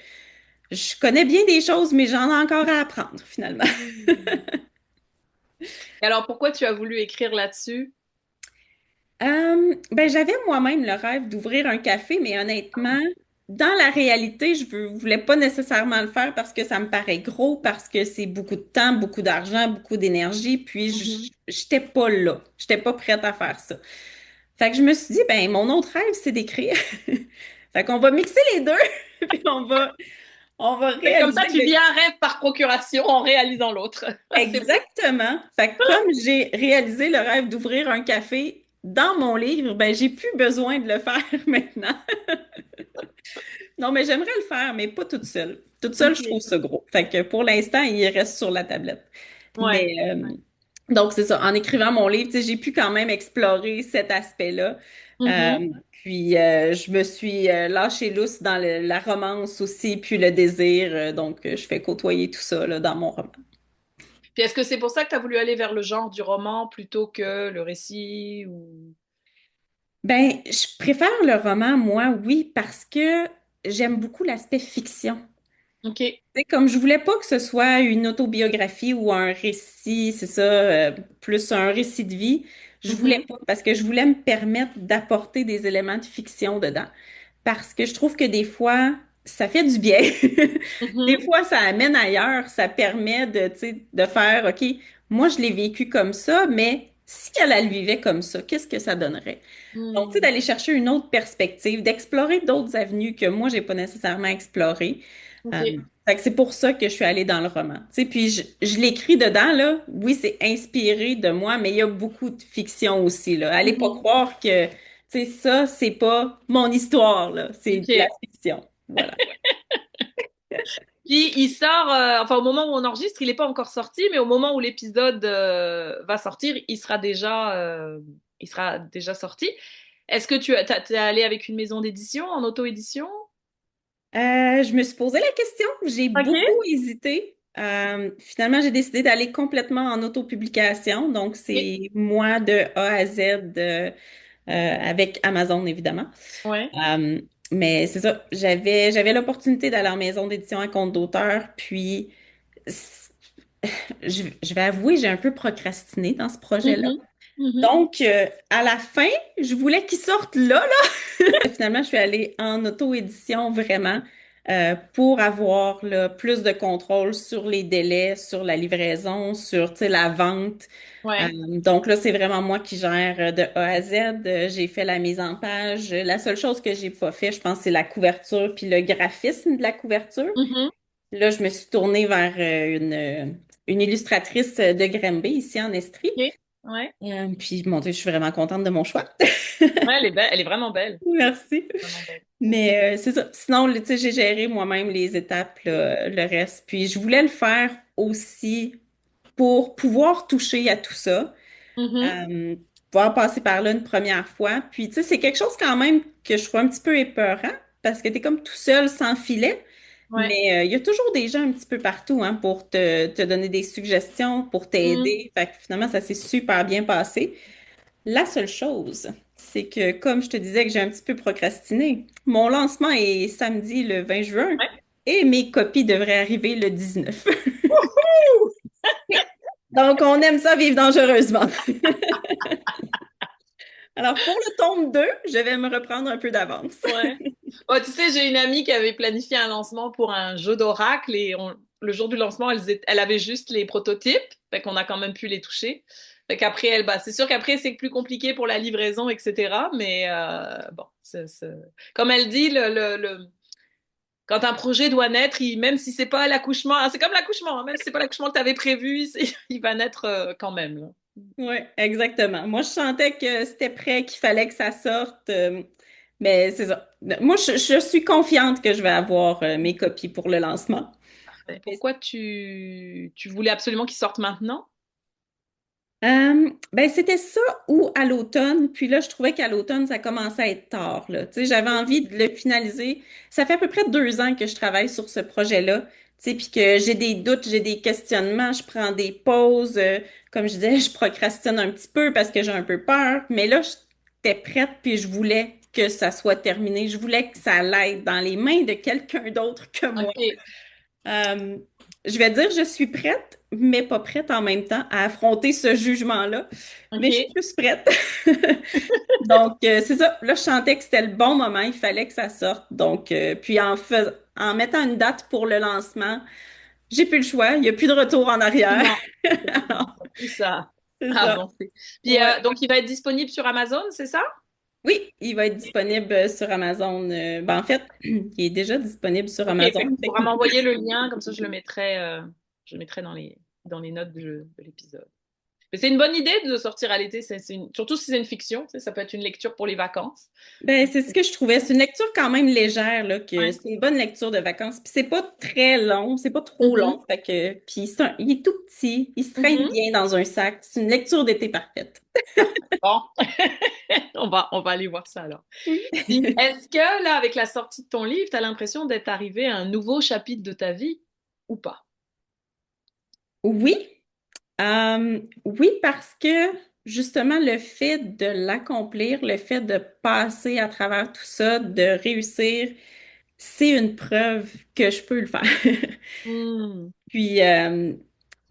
je connais bien des choses, mais j'en ai encore à apprendre finalement. Et alors, pourquoi tu as voulu écrire là-dessus? Ben, j'avais moi-même le rêve d'ouvrir un café, mais honnêtement, dans la réalité, voulais pas nécessairement le faire parce que ça me paraît gros, parce que c'est beaucoup de temps, beaucoup d'argent, beaucoup d'énergie, puis Mhm. j'étais pas là. J'étais pas prête à faire ça. Fait que je me suis dit, ben, mon autre rêve, c'est d'écrire. Fait qu'on va mixer les deux, puis on va Et comme ça, réaliser tu vis un rêve par procuration en réalisant l'autre. C'est beau. exactement. Fait que comme j'ai réalisé le rêve d'ouvrir un café dans mon livre, ben j'ai plus besoin de le faire maintenant. Non, mais j'aimerais le faire, mais pas toute seule. Toute seule, je trouve Ok. ça gros. Fait que pour l'instant, il reste sur la tablette. Ouais. Mais donc c'est ça. En écrivant mon livre, tu sais, j'ai pu quand même explorer cet aspect-là. Mhm. Puis je me suis lâchée lousse dans la romance aussi, puis le désir. Donc je fais côtoyer tout ça là, dans mon roman. Puis est-ce que c'est pour ça que tu as voulu aller vers le genre du roman plutôt que le récit ou... Ben, je préfère le roman, moi, oui, parce que j'aime beaucoup l'aspect fiction. Ok. Tu sais, comme je voulais pas que ce soit une autobiographie ou un récit, c'est ça, plus un récit de vie. Je voulais Mhm. pas, parce que je voulais me permettre d'apporter des éléments de fiction dedans. Parce que je trouve que des fois, ça fait du bien. Des Mhm. fois, ça amène ailleurs, ça permet de, tu sais, de faire, OK, moi, je l'ai vécu comme ça, mais si elle, elle vivait comme ça, qu'est-ce que ça donnerait? Donc, tu sais, Mhm. d'aller chercher une autre perspective, d'explorer d'autres avenues que moi, j'ai pas nécessairement explorées. Ok. Euh, Fait que c'est pour ça que je suis allée dans le roman. Tu sais, puis je l'écris dedans, là. Oui, c'est inspiré de moi, mais il y a beaucoup de fiction aussi, là. Allez pas Mhm. croire que, tu sais, ça, c'est pas mon histoire, là. C'est de la Ok. fiction. Voilà. Puis il sort, enfin au moment où on enregistre, il n'est pas encore sorti, mais au moment où l'épisode va sortir, il sera déjà sorti. Est-ce que t'es allé avec une maison d'édition en auto-édition? Je me suis posé la question. J'ai Ok. beaucoup hésité. Finalement, j'ai décidé d'aller complètement en autopublication. Donc, Ok. c'est moi de A à Z avec Amazon, évidemment. Ouais. Euh, mais c'est ça, j'avais l'opportunité d'aller en maison d'édition à compte d'auteur, puis c- je vais avouer, j'ai un peu procrastiné dans ce projet-là. Mhm. Mhm. Donc, à la fin, je voulais qu'il sorte là. Finalement, je suis allée en auto-édition vraiment pour avoir là, plus de contrôle sur les délais, sur la livraison, sur tu sais, la vente. Ouais. Donc là, c'est vraiment moi qui gère de A à Z. J'ai fait la mise en page. La seule chose que j'ai pas fait, je pense, c'est la couverture puis le graphisme de la couverture. Mhm. Là, je me suis tournée vers une illustratrice de Granby ici en Estrie. Ok. Ouais. Puis, mon Dieu, je suis vraiment contente de mon choix. Ouais, elle est belle, elle est vraiment belle. Merci. Vraiment belle. Mais c'est ça. Sinon, tu sais, j'ai géré moi-même les étapes, là, le reste. Puis je voulais le faire aussi pour pouvoir toucher à tout ça, Mhm. euh, pouvoir passer par là une première fois. Puis, tu sais, c'est quelque chose quand même que je trouve un petit peu épeurant parce que tu es comme tout seul, sans filet. Ouais. Mais il y a toujours des gens un petit peu partout hein, pour te donner des suggestions, pour Mhm. t'aider. Fait que finalement, ça s'est super bien passé. La seule chose, c'est que comme je te disais que j'ai un petit peu procrastiné, mon lancement est samedi le 20 juin Ouais. et mes copies devraient arriver le 19. Donc, on aime ça vivre dangereusement. Alors, pour le tome 2, je vais me reprendre un peu d'avance. Ouais. Oh, tu sais, j'ai une amie qui avait planifié un lancement pour un jeu d'oracle et le jour du lancement, elle avait juste les prototypes, fait qu'on a quand même pu les toucher. Fait qu'après, bah, c'est sûr qu'après, c'est plus compliqué pour la livraison, etc. Mais bon, comme elle dit, quand un projet doit naître, même si c'est pas l'accouchement, c'est comme l'accouchement, hein, même si c'est pas l'accouchement que tu avais prévu, il va naître quand même, là. Oui, exactement. Moi, je sentais que c'était prêt, qu'il fallait que ça sorte. Mais c'est ça. Moi, je suis confiante que je vais avoir mes copies pour le lancement. Pourquoi tu voulais absolument qu'il sorte maintenant? Ben c'était ça ou à l'automne. Puis là, je trouvais qu'à l'automne, ça commençait à être tard, là. Tu sais, j'avais envie de le finaliser. Ça fait à peu près 2 ans que je travaille sur ce projet-là. Tu sais, puis que j'ai des doutes, j'ai des questionnements, je prends des pauses. Comme je disais, je procrastine un petit peu parce que j'ai un peu peur. Mais là, j'étais prête, puis je voulais que ça soit terminé. Je voulais que ça l'aide dans les mains de quelqu'un d'autre que moi. OK, Euh, je vais dire, je suis prête, mais pas prête en même temps à affronter ce jugement-là. Mais je suis OK. plus prête. Donc, c'est ça. Là, je sentais que c'était le bon moment. Il fallait que ça sorte. Donc, puis en mettant une date pour le lancement, j'ai plus le choix. Il n'y a plus de retour en arrière. Effectivement, effectivement, Alors, ça pousse à c'est ça. avancer. Puis, Ouais. donc, il va être disponible sur Amazon, c'est ça? Oui, il va être disponible sur Amazon. Ben, en fait, il est déjà disponible sur OK, fait que Amazon. tu pourras m'envoyer le lien, comme ça je le mettrai dans les notes de l'épisode. Mais c'est une bonne idée de sortir à l'été, surtout si c'est une fiction, tu sais, ça peut être une lecture pour les vacances. Ben, c'est ce que je trouvais. C'est une lecture quand même légère, là, que Ouais. c'est une bonne lecture de vacances. Puis c'est pas très long, c'est pas trop Mhm, long. Fait que, puis il est tout petit, il se traîne mhm. bien dans un sac. C'est une lecture d'été parfaite. Bon, on va aller voir ça alors. Oui. Puis, est-ce que là, avec la sortie de ton livre, tu as l'impression d'être arrivé à un nouveau chapitre de ta vie ou pas? Oui, oui, parce que justement, le fait de l'accomplir, le fait de passer à travers tout ça, de réussir, c'est une preuve que je peux le faire. Hmm. Puis, tu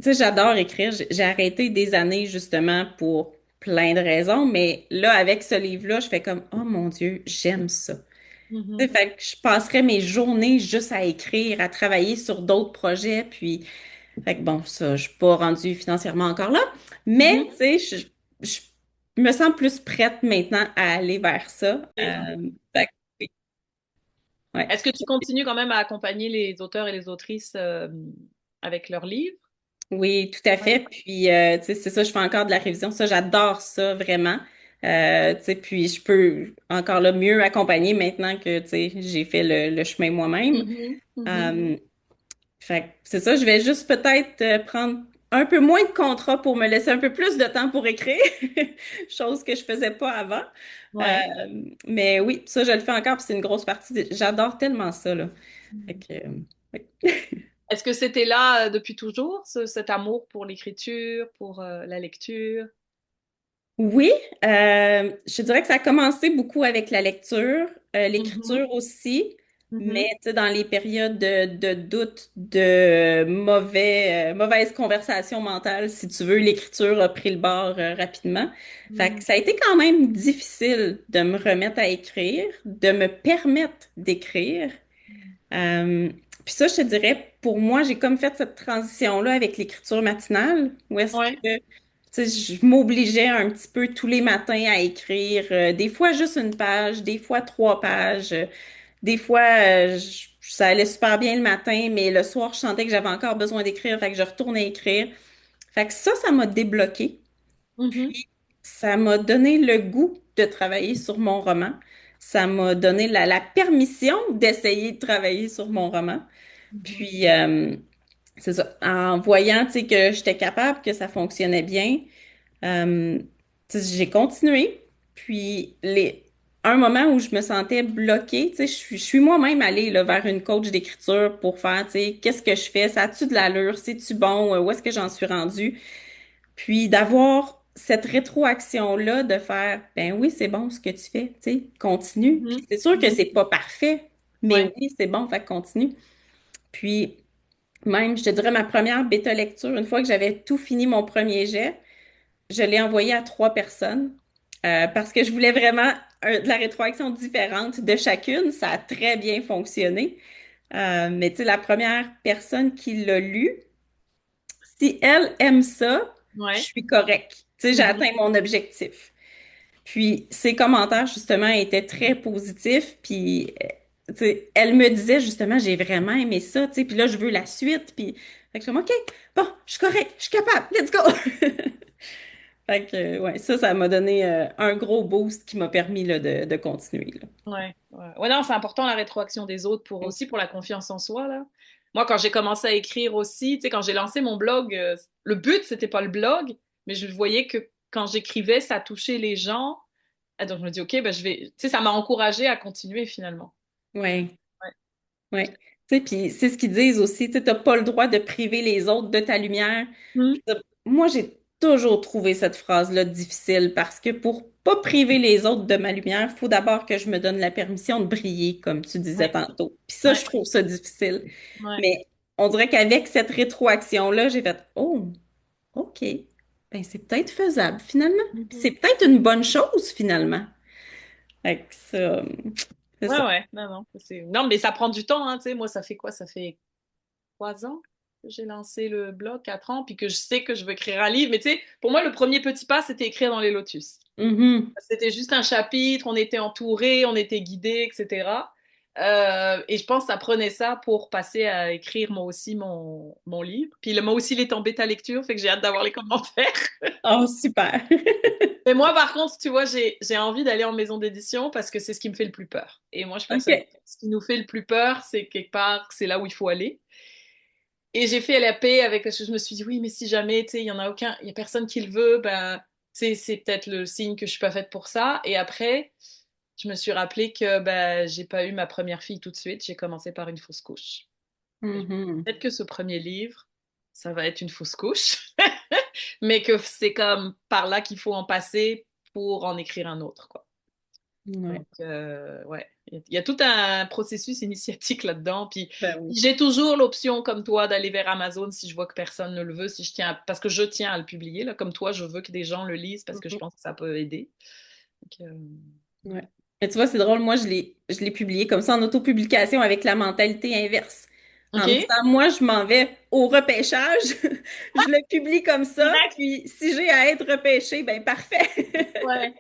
sais, j'adore écrire. J'ai arrêté des années justement pour plein de raisons, mais là, avec ce livre-là, je fais comme, oh mon Dieu, j'aime ça. Tu Mhm, sais, fait que je passerais mes journées juste à écrire, à travailler sur d'autres projets, puis, fait que bon, ça, je suis pas rendue financièrement encore là, mais, mhm. tu sais, je me sens plus prête maintenant à aller vers ça. Fait que, oui, ouais. Est-ce que tu continues quand même à accompagner les auteurs et les autrices avec leurs livres? Oui, tout à Oui. fait. Puis, tu sais, c'est ça, je fais encore de la révision. Ça, j'adore ça, vraiment. Tu sais, puis je peux encore là mieux accompagner maintenant que, tu sais, j'ai fait le chemin moi-même. Mhm, mhm. Euh, Fait que c'est ça, je vais juste peut-être prendre un peu moins de contrats pour me laisser un peu plus de temps pour écrire, chose que je faisais pas avant. Euh, Ouais. mais oui, ça, je le fais encore, puis c'est une grosse partie. J'adore tellement ça, là. Fait que, oui. Est-ce que c'était là depuis toujours, cet amour pour l'écriture, pour la lecture? Oui, je dirais que ça a commencé beaucoup avec la lecture, Mhm, l'écriture aussi, mais mhm, tu sais, dans les périodes de doute, de mauvaise conversation mentale, si tu veux, l'écriture a pris le bord rapidement. Fait que mhm, ça a été quand même difficile de me remettre à écrire, de me permettre d'écrire. Euh, Puis ça, je te dirais, pour moi, j'ai comme fait cette transition-là avec l'écriture matinale, où est-ce que, ouais. tu sais, je m'obligeais un petit peu tous les matins à écrire, des fois juste une page, des fois 3 pages, des fois, ça allait super bien le matin, mais le soir, je sentais que j'avais encore besoin d'écrire, fait que je retournais écrire. Fait que ça m'a débloqué. Mhm, Puis, ça m'a donné le goût de travailler sur mon roman. Ça m'a donné la permission d'essayer de travailler sur mon roman. mhm, Puis, c'est ça. En voyant, tu sais, que j'étais capable, que ça fonctionnait bien, euh, tu sais, j'ai continué. Puis, un moment où je me sentais bloquée, tu sais, je suis moi-même allée là, vers une coach d'écriture pour faire, tu sais, qu'est-ce que je fais? Ça a-tu de l'allure? C'est-tu bon? Où est-ce que j'en suis rendue? Puis d'avoir cette rétroaction-là, de faire, ben oui, c'est bon ce que tu fais, tu sais, continue. Puis mhm, c'est sûr que mhm. c'est pas parfait, mais Ouais. oui, c'est bon, fait que continue. Puis même, je te dirais, ma première bêta-lecture, une fois que j'avais tout fini mon premier jet, je l'ai envoyé à 3 personnes parce que je voulais vraiment de la rétroaction différente de chacune. Ça a très bien fonctionné. Mais tu sais, la première personne qui l'a lu, si elle aime ça, je Ouais. suis correcte. Tu sais, j'ai Mhm, atteint mon objectif. Puis ses commentaires, justement, étaient très positifs. Puis, tu sais, elle me disait, justement, j'ai vraiment aimé ça, tu sais, puis là, je veux la suite. Puis, fait que je suis comme, OK, bon, je suis correcte, je suis capable, let's go! Fait que, ouais, ça m'a donné un gros boost qui m'a permis, là, de continuer, là. ouais, ouais. Ouais, non, c'est important la rétroaction des autres aussi pour la confiance en soi, là. Moi, quand j'ai commencé à écrire aussi, tu sais, quand j'ai lancé mon blog, le but, c'était pas le blog, mais je voyais que quand j'écrivais, ça touchait les gens. Ah, donc je me dis, ok, bah, je vais, tu sais, ça m'a encouragée à continuer finalement. Ouais, Ouais. ouais. Tu sais, puis c'est ce qu'ils disent aussi, tu sais, t'as pas le droit de priver les autres de ta lumière. Mhm. Moi, j'ai toujours trouvé cette phrase-là difficile parce que pour pas priver les autres de ma lumière, il faut d'abord que je me donne la permission de briller, comme tu disais Ouais, tantôt. Puis ça, je ouais, trouve ça difficile. ouais. Mais on dirait qu'avec cette rétroaction-là, j'ai fait, oh, OK. Ben, c'est peut-être faisable finalement. Puis c'est Mhm. peut-être une bonne chose finalement. Fait que ça, c'est Ouais, ça. ouais, non, non, non, mais ça prend du temps, hein, tu sais, moi, ça fait quoi? Ça fait 3 ans que j'ai lancé le blog, 4 ans, puis que je sais que je veux écrire un livre, mais tu sais, pour moi, le premier petit pas, c'était écrire dans les lotus. Mhm. C'était juste un chapitre, on était entouré, on était guidé, etc. Et je pense que ça prenait ça pour passer à écrire moi aussi mon livre. Puis moi aussi, il est en bêta lecture, fait que j'ai hâte d'avoir les commentaires. Oh, super. Mais moi, par contre, tu vois, j'ai envie d'aller en maison d'édition parce que c'est ce qui me fait le plus peur. Et moi, je suis persuadée OK. que ce qui nous fait le plus peur, c'est quelque part, c'est là où il faut aller. Et j'ai fait la paix avec, parce que je me suis dit, oui, mais si jamais, tu sais, il y en a aucun, il y a personne qui le veut, ben, tu sais, c'est peut-être le signe que je suis pas faite pour ça. Et après, je me suis rappelé que ben, j'ai pas eu ma première fille tout de suite. J'ai commencé par une fausse couche. Et Mhm. peut-être que ce premier livre, ça va être une fausse couche, mais que c'est comme par là qu'il faut en passer pour en écrire un autre, quoi. Ouais. Donc, ouais, il y a tout un processus initiatique là-dedans. Puis Ben oui. j'ai toujours l'option, comme toi, d'aller vers Amazon si je vois que personne ne le veut, si je tiens parce que je tiens à le publier, là, comme toi, je veux que des gens le lisent parce que je Mhm. pense que ça peut aider. Donc, Ouais. Mais tu vois, c'est drôle, moi, je l'ai publié comme ça en autopublication avec la mentalité inverse. En me OK? disant, moi, je m'en vais au repêchage, je le publie comme ça, Direct. puis si j'ai à être repêché, ben parfait. Ouais.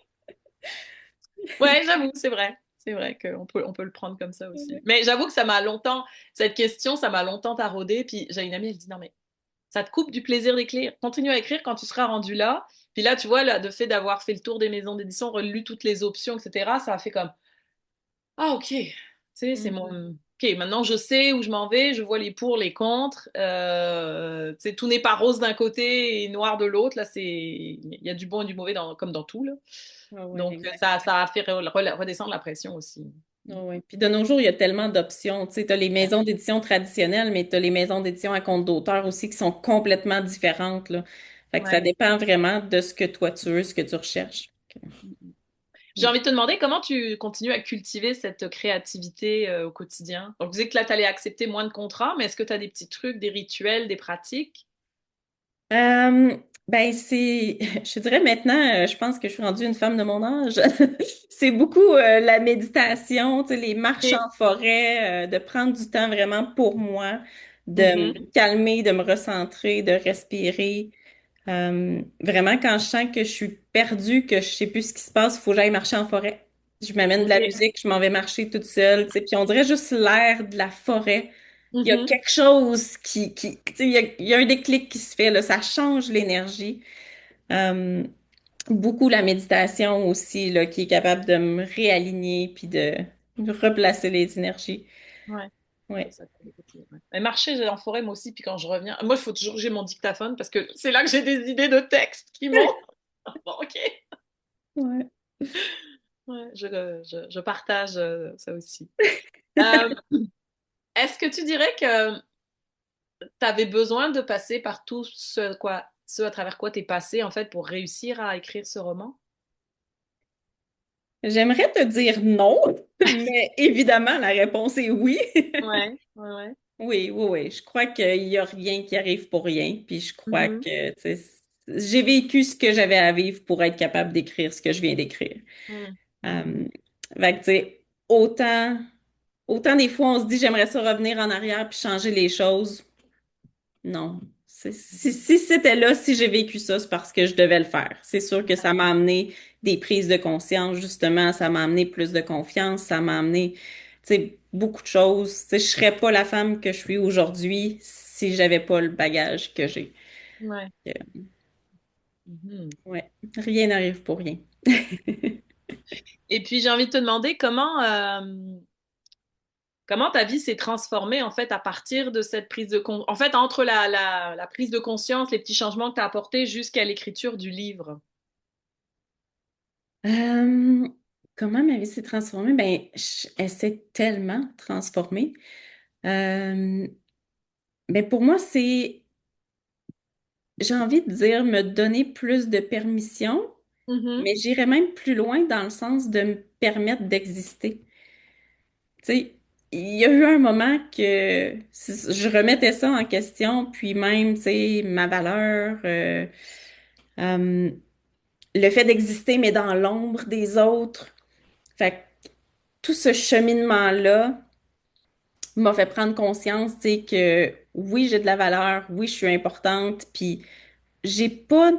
Ouais, j'avoue, c'est vrai. C'est vrai on peut le prendre comme ça aussi. Mais j'avoue que ça m'a longtemps, cette question, ça m'a longtemps taraudé. Puis j'ai une amie, elle dit non, mais ça te coupe du plaisir d'écrire. Continue à écrire quand tu seras rendu là. Puis là, tu vois, là, de fait d'avoir fait le tour des maisons d'édition, relu toutes les options, etc., ça a fait comme ah, ok. Tu sais, c'est Mhm. mon. Ok, maintenant je sais où je m'en vais, je vois les pour, les contre. Tu sais, tout n'est pas rose d'un côté et noir de l'autre. Là, il y a du bon et du mauvais comme dans tout, là. Ah ouais, Donc, exact. ça a fait redescendre la pression aussi. Ah ouais. Puis de nos jours, il y a tellement d'options. Tu sais, tu as les maisons d'édition traditionnelles, mais tu as les maisons d'édition à compte d'auteur aussi qui sont complètement différentes, là. Fait que ça Ouais. dépend vraiment de ce que toi tu veux, ce que tu recherches. J'ai envie de te demander comment tu continues à cultiver cette créativité au quotidien. Donc, vous dites que là, tu allais accepter moins de contrats, mais est-ce que tu as des petits trucs, des rituels, des pratiques? Euh, ben c'est, je dirais maintenant, je pense que je suis rendue une femme de mon âge. C'est beaucoup la méditation, tu sais, les marches Ok. en forêt, de prendre du temps vraiment pour moi, de Mhm. me calmer, de me recentrer, de respirer. Vraiment, quand je sens que je suis perdue, que je sais plus ce qui se passe, il faut que j'aille marcher en forêt. Je m'amène de la Ok. musique, je m'en vais marcher toute seule, tu sais, puis on dirait juste l'air de la forêt. Il y a Mhm. quelque chose tu sais, il y a un déclic qui se fait, là, ça change l'énergie. Euh, Beaucoup la méditation aussi, là, qui est capable de me réaligner puis de replacer les énergies. Ouais. Ouais. Ça fait beaucoup, ouais. Mais marcher en forêt, moi aussi, puis quand je reviens, moi, il faut toujours que j'ai mon dictaphone parce que c'est là que j'ai des idées de texte qui montent. Bon, ok. Ouais. Ouais, je partage ça aussi. Euh, est-ce que tu dirais que tu avais besoin de passer par tout ce à travers quoi tu es passé, en fait, pour réussir à écrire ce roman? J'aimerais te dire non, mais évidemment, la réponse est oui. Ouais, ouais, ouais. Oui, oui, oui. Je crois qu'il n'y a rien qui arrive pour rien. Puis je crois Mhm. que, tu sais, j'ai vécu ce que j'avais à vivre pour être capable d'écrire ce que je viens d'écrire. Mhm. Mhm. Euh, Fait que, tu sais, autant des fois on se dit j'aimerais ça revenir en arrière puis changer les choses. Non. Si c'était là, si j'ai vécu ça, c'est parce que je devais le faire. C'est sûr que ça m'a amené des prises de conscience, justement, ça m'a amené plus de confiance, ça m'a amené, tu sais, beaucoup de choses. Tu sais, je serais pas la femme que je suis aujourd'hui si j'avais pas le bagage que j'ai. Ouais. Euh, Mhm. Ouais, rien n'arrive pour rien. Et puis j'ai envie de te demander comment Comment ta vie s'est transformée en fait à partir de cette prise de conscience, en fait entre la prise de conscience, les petits changements que tu as apportés jusqu'à l'écriture du livre? Euh, Comment ma vie s'est transformée? Ben, elle s'est tellement transformée. Euh, ben pour moi, j'ai envie de dire, me donner plus de permission, Mhm, mais j'irais même plus loin dans le sens de me permettre d'exister. Tu sais, il y a eu un moment que je remettais ça en question, puis même, tu sais, ma valeur, euh, le fait d'exister, mais dans l'ombre des autres. Fait que tout ce cheminement-là m'a fait prendre conscience, tu sais, que oui, j'ai de la valeur, oui, je suis importante, puis j'ai pas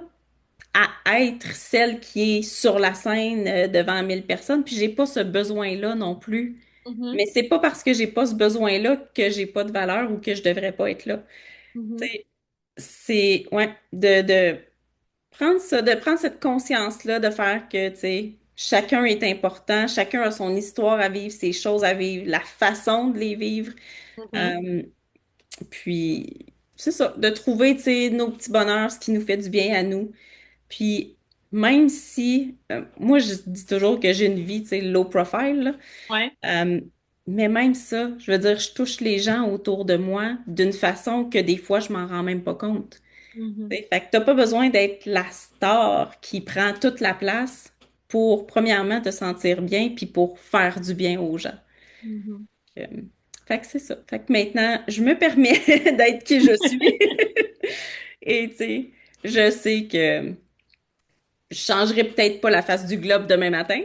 à être celle qui est sur la scène devant 1000 personnes, puis j'ai pas ce besoin-là non plus. mhm, Mais c'est pas parce que j'ai pas ce besoin-là que j'ai pas de valeur ou que je devrais pas être là. Tu mhm, sais, c'est, ouais, de prendre ça, de prendre cette conscience-là, de faire que, tu sais, chacun est important, chacun a son histoire à vivre, ses choses à vivre, la façon de les vivre. mhm, Euh, Puis, c'est ça, de trouver, tu sais, nos petits bonheurs, ce qui nous fait du bien à nous. Puis, même si, moi, je dis toujours que j'ai une vie, tu sais, low profile, là. ouais, Euh, mais même ça, je veux dire, je touche les gens autour de moi d'une façon que des fois, je m'en rends même pas compte. mhm, T'sais, fait que t'as pas besoin d'être la star qui prend toute la place pour, premièrement, te sentir bien, puis pour faire du bien aux gens. mhm. Euh, Fait que c'est ça. Fait que maintenant, je me permets d'être qui je suis. Et tu sais, je sais que je changerai peut-être pas la face du globe demain matin,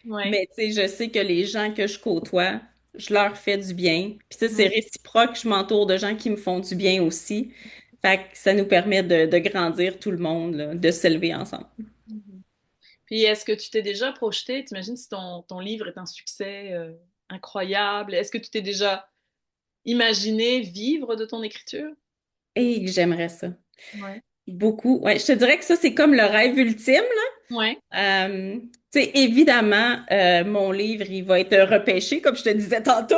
Ouais. mais tu sais, je sais que les gens que je côtoie, je leur fais du bien. Puis ça, c'est Mhm, réciproque, je m'entoure de gens qui me font du bien aussi. Fait que ça nous permet de grandir tout le monde, là, de s'élever ensemble. mhm. Puis est-ce que tu t'es déjà projeté, t'imagines si ton livre est un succès incroyable, est-ce que tu t'es déjà imaginé vivre de ton écriture? Et j'aimerais ça. Ouais. Beaucoup. Ouais, je te dirais que ça, c'est comme le rêve ultime. Ouais. Tu sais, évidemment, mon livre, il va être repêché, comme je te disais tantôt.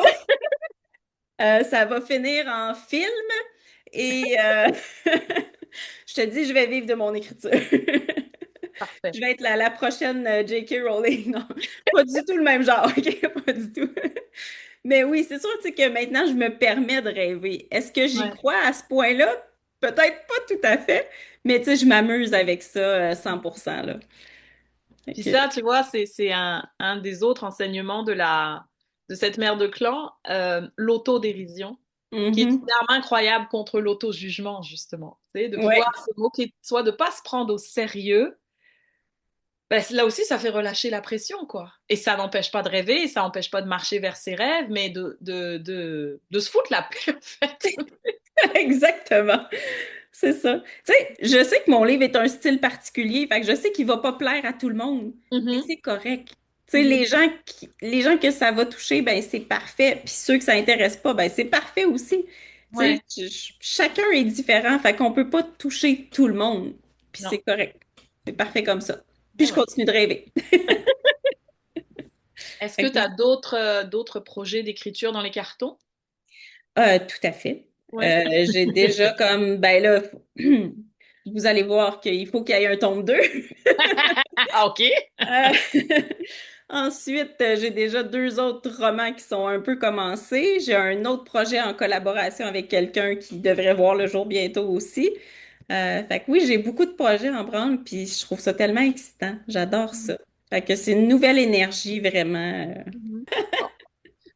Ça va finir en film et je te dis, je vais vivre de mon écriture. Parfait. Je vais être la prochaine J.K. Rowling. Non, pas du tout le même genre, OK? Pas du tout. Mais oui, c'est sûr, tu sais, que maintenant, je me permets de rêver. Est-ce que j'y Ouais. crois à ce point-là? Peut-être pas tout à fait, mais tu sais, je m'amuse avec ça 100%, là. Fait Puis que, ça, tu vois, c'est un des autres enseignements de cette mère de clan, l'autodérision, qui est mhm. une arme incroyable contre l'auto-jugement, justement. Tu sais, de pouvoir Ouais, se moquer de soi, de pas se prendre au sérieux. Ben, là aussi, ça fait relâcher la pression, quoi. Et ça n'empêche pas de rêver, et ça n'empêche pas de marcher vers ses rêves, mais de se foutre la paix, en fait. exactement. C'est ça. Tu sais, je sais que mon livre est un style particulier, fait que je sais qu'il va pas plaire à tout le monde, mais Mhm, c'est correct. Tu sais, mhm. les gens que ça va toucher, ben c'est parfait. Puis ceux que ça intéresse pas, ben c'est parfait aussi. Tu sais, Ouais, chacun est différent, fait qu'on peut pas toucher tout le monde. Puis non. c'est correct. C'est parfait comme ça. Puis Ouais, je ouais. continue de rêver. Est-ce que Fait tu que as d'autres projets d'écriture dans les cartons? Tout à fait. Ouais. J'ai déjà comme, ben là, vous allez voir qu'il faut qu'il y ait un tome 2. Ah, OK. Euh, Ensuite, j'ai déjà deux autres romans qui sont un peu commencés. J'ai un autre projet en collaboration avec quelqu'un qui devrait voir le jour bientôt aussi. Fait que oui, j'ai beaucoup de projets en branle, puis je trouve ça tellement excitant. J'adore ça. Fait que c'est une nouvelle énergie vraiment. Mhm. Bon.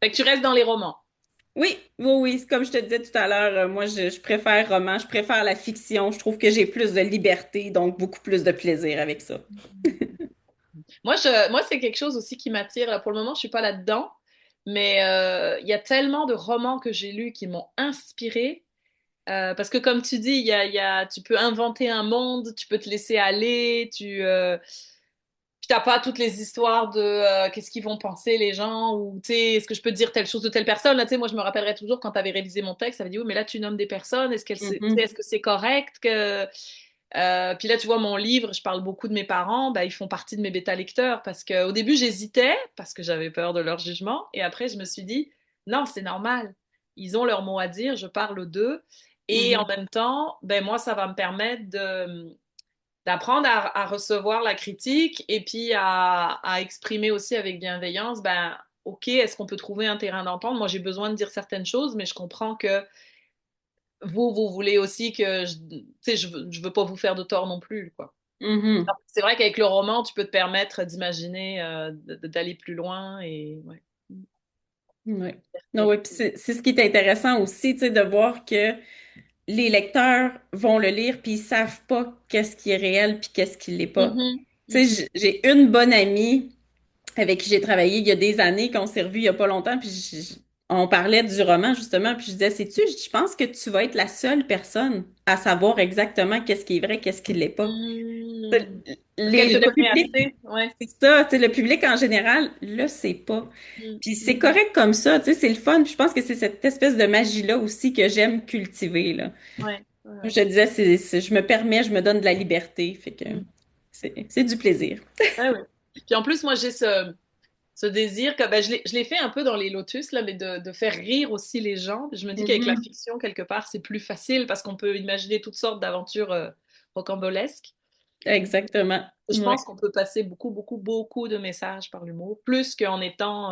Fait que tu restes dans les romans. Oui, oui, oui. Comme je te disais tout à l'heure, moi, je préfère roman, je préfère la fiction. Je trouve que j'ai plus de liberté, donc beaucoup plus de plaisir avec ça. Moi, c'est quelque chose aussi qui m'attire. Là, pour le moment, je suis pas là-dedans, mais il y a tellement de romans que j'ai lus qui m'ont inspirée. Parce que comme tu dis, tu peux inventer un monde, tu peux te laisser aller, tu t'as pas toutes les histoires de qu'est-ce qu'ils vont penser les gens ou tu sais est-ce que je peux dire telle chose de telle personne là tu sais moi je me rappellerai toujours quand tu avais révisé mon texte ça avait dit oui mais là tu nommes des personnes tu sais, Mhm, est-ce que c'est correct que puis là tu vois mon livre je parle beaucoup de mes parents bah, ils font partie de mes bêta lecteurs parce que au début j'hésitais parce que j'avais peur de leur jugement et après je me suis dit non, c'est normal. Ils ont leur mot à dire, je parle d'eux. Et en Mhm. même temps, ben moi, ça va me permettre d'apprendre à recevoir la critique et puis à exprimer aussi avec bienveillance, ben, OK, est-ce qu'on peut trouver un terrain d'entente? Moi, j'ai besoin de dire certaines choses, mais je comprends que vous voulez aussi que tu sais, je veux pas vous faire de tort non plus, quoi. Mhm. C'est vrai qu'avec le roman, tu peux te permettre d'imaginer, d'aller plus loin et ouais. Ouais. Non, ouais, puis c'est ce qui est intéressant aussi, tu sais, de voir que les lecteurs vont le lire puis ils savent pas qu'est-ce qui est réel puis qu'est-ce qui l'est pas. Mhm, Tu sais, mhm, j'ai une bonne amie avec qui j'ai travaillé il y a des années, qu'on s'est revus il y a pas longtemps, puis on parlait du roman justement, puis je disais, sais-tu, je pense que tu vas être la seule personne à savoir exactement qu'est-ce qui est vrai, qu'est-ce qui l'est pas. mhm. Parce qu'elle te Le connaît public, assez, ouais. c'est ça, tu sais, le public en général le sait pas. Mhm, Puis c'est mhm. correct comme ça, tu sais, c'est le fun. Puis je pense que c'est cette espèce de magie-là aussi que j'aime cultiver, là. Ouais, ouais, Comme ouais. je te disais, je me permets, je me donne de la liberté, fait que Mhm. c'est du plaisir. Ouais, ouais. Puis en plus, moi, j'ai ce désir que ben, je l'ai fait un peu dans les Lotus, là, mais de faire rire aussi les gens. Puis je me dis qu'avec la Mhm. fiction, quelque part, c'est plus facile parce qu'on peut imaginer toutes sortes d'aventures rocambolesques. Exactement. Et je Ouais. pense qu'on peut passer beaucoup, beaucoup, beaucoup de messages par l'humour, plus qu'en étant...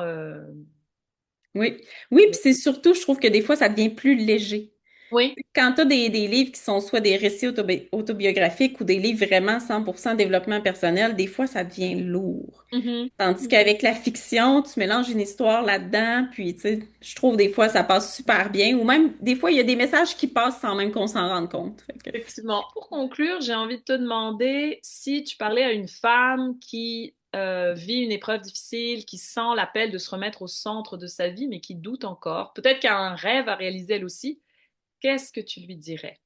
Oui. Oui, puis c'est surtout, je trouve que des fois, ça devient plus léger. Oui. Quand tu as des livres qui sont soit des récits autobiographiques ou des livres vraiment 100% développement personnel, des fois, ça devient lourd. Mhm. Tandis Mhm. qu'avec la fiction, tu mélanges une histoire là-dedans, puis tu sais, je trouve des fois ça passe super bien, ou même des fois il y a des messages qui passent sans même qu'on s'en rende compte. Fait que, Effectivement. Pour conclure, j'ai envie de te demander si tu parlais à une femme qui vit une épreuve difficile, qui sent l'appel de se remettre au centre de sa vie, mais qui doute encore, peut-être qu'elle a un rêve à réaliser elle aussi, qu'est-ce que tu lui dirais?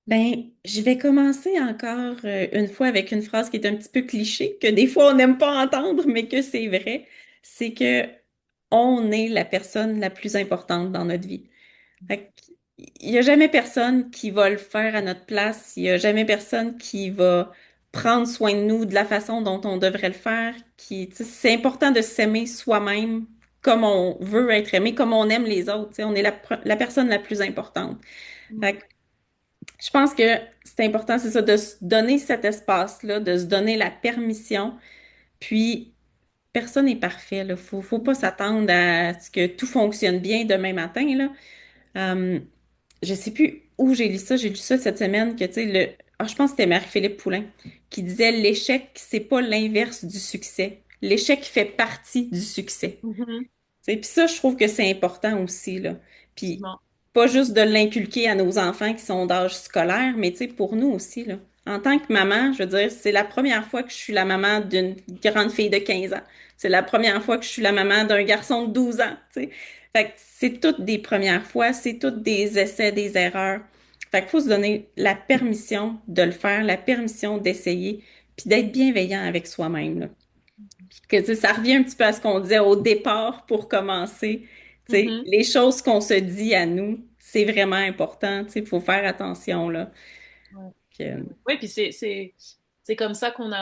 ben, je vais commencer encore une fois avec une phrase qui est un petit peu cliché, que des fois on n'aime pas entendre, mais que c'est vrai, c'est que on est la personne la plus importante dans notre vie. Fait que, il n'y a jamais personne qui va le faire à notre place. Il n'y a jamais personne qui va prendre soin de nous de la façon dont on devrait le faire. Tu sais, c'est important de s'aimer soi-même comme on veut être aimé, comme on aime les autres. Tu sais, on est la personne la plus importante. Fait que je pense que c'est important, c'est ça, de se donner cet espace-là, de se donner la permission. Puis, personne n'est parfait, là. Faut pas s'attendre à ce que tout fonctionne bien demain matin, là. Euh, je sais plus où j'ai lu ça cette semaine, que, tu sais, je pense que c'était Marie-Philippe Poulain, qui disait l'échec, c'est pas l'inverse du succès. L'échec fait partie du succès. Mhm. Tu sais, puis ça, je trouve que c'est important aussi, là. Puis Effectivement. pas juste de l'inculquer à nos enfants qui sont d'âge scolaire, mais tu sais, pour nous aussi, là. En tant que maman, je veux dire, c'est la première fois que je suis la maman d'une grande fille de 15 ans. C'est la première fois que je suis la maman d'un garçon de 12 ans, tu sais. Fait que c'est toutes des premières fois, c'est toutes des essais, des erreurs. Fait qu'il faut se donner la permission de le faire, la permission d'essayer, puis d'être bienveillant avec soi-même, là. Que, tu sais, ça revient un petit peu à ce qu'on disait au départ pour commencer. Tu sais, Mhm. les choses qu'on se dit à nous, c'est vraiment important. Tu sais, il faut faire attention, là. Ouais. Que- Oui, puis c'est comme ça qu'on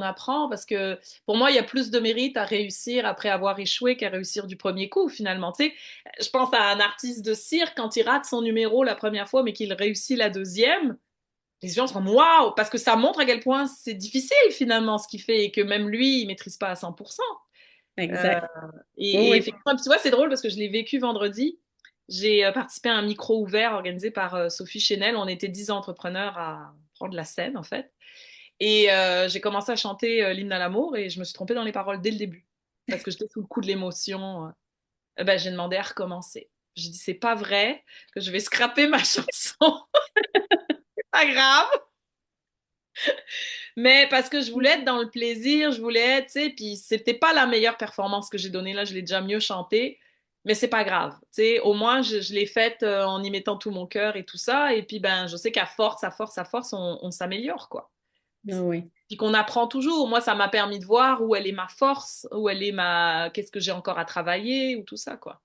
apprend parce que pour moi, il y a plus de mérite à réussir après avoir échoué qu'à réussir du premier coup finalement. Tu sais, je pense à un artiste de cirque quand il rate son numéro la première fois mais qu'il réussit la deuxième, les gens se rendent waouh parce que ça montre à quel point c'est difficile finalement ce qu'il fait et que même lui, il maîtrise pas à 100%. Euh, Exact. Oui, et oui. effectivement, puis tu vois, c'est drôle parce que je l'ai vécu vendredi. J'ai participé à un micro ouvert organisé par Sophie Chenel. On était 10 entrepreneurs à prendre la scène, en fait. Et j'ai commencé à chanter l'hymne à l'amour et je me suis trompée dans les paroles dès le début. Parce que j'étais sous le coup de l'émotion. Ben, j'ai demandé à recommencer. J'ai dit, c'est pas vrai que je vais scraper ma chanson. C'est pas grave. Mais parce que je voulais être dans le plaisir, je voulais être, tu sais, puis c'était pas la meilleure performance que j'ai donnée là, je l'ai déjà mieux chanté, mais c'est pas grave, tu sais, au moins je l'ai faite en y mettant tout mon cœur et tout ça, et puis ben je sais qu'à force, à force, à force, on s'améliore, quoi. Ah oui. Puis qu'on apprend toujours. Moi, ça m'a permis de voir où elle est ma force, où elle est qu'est-ce que j'ai encore à travailler, ou tout ça, quoi.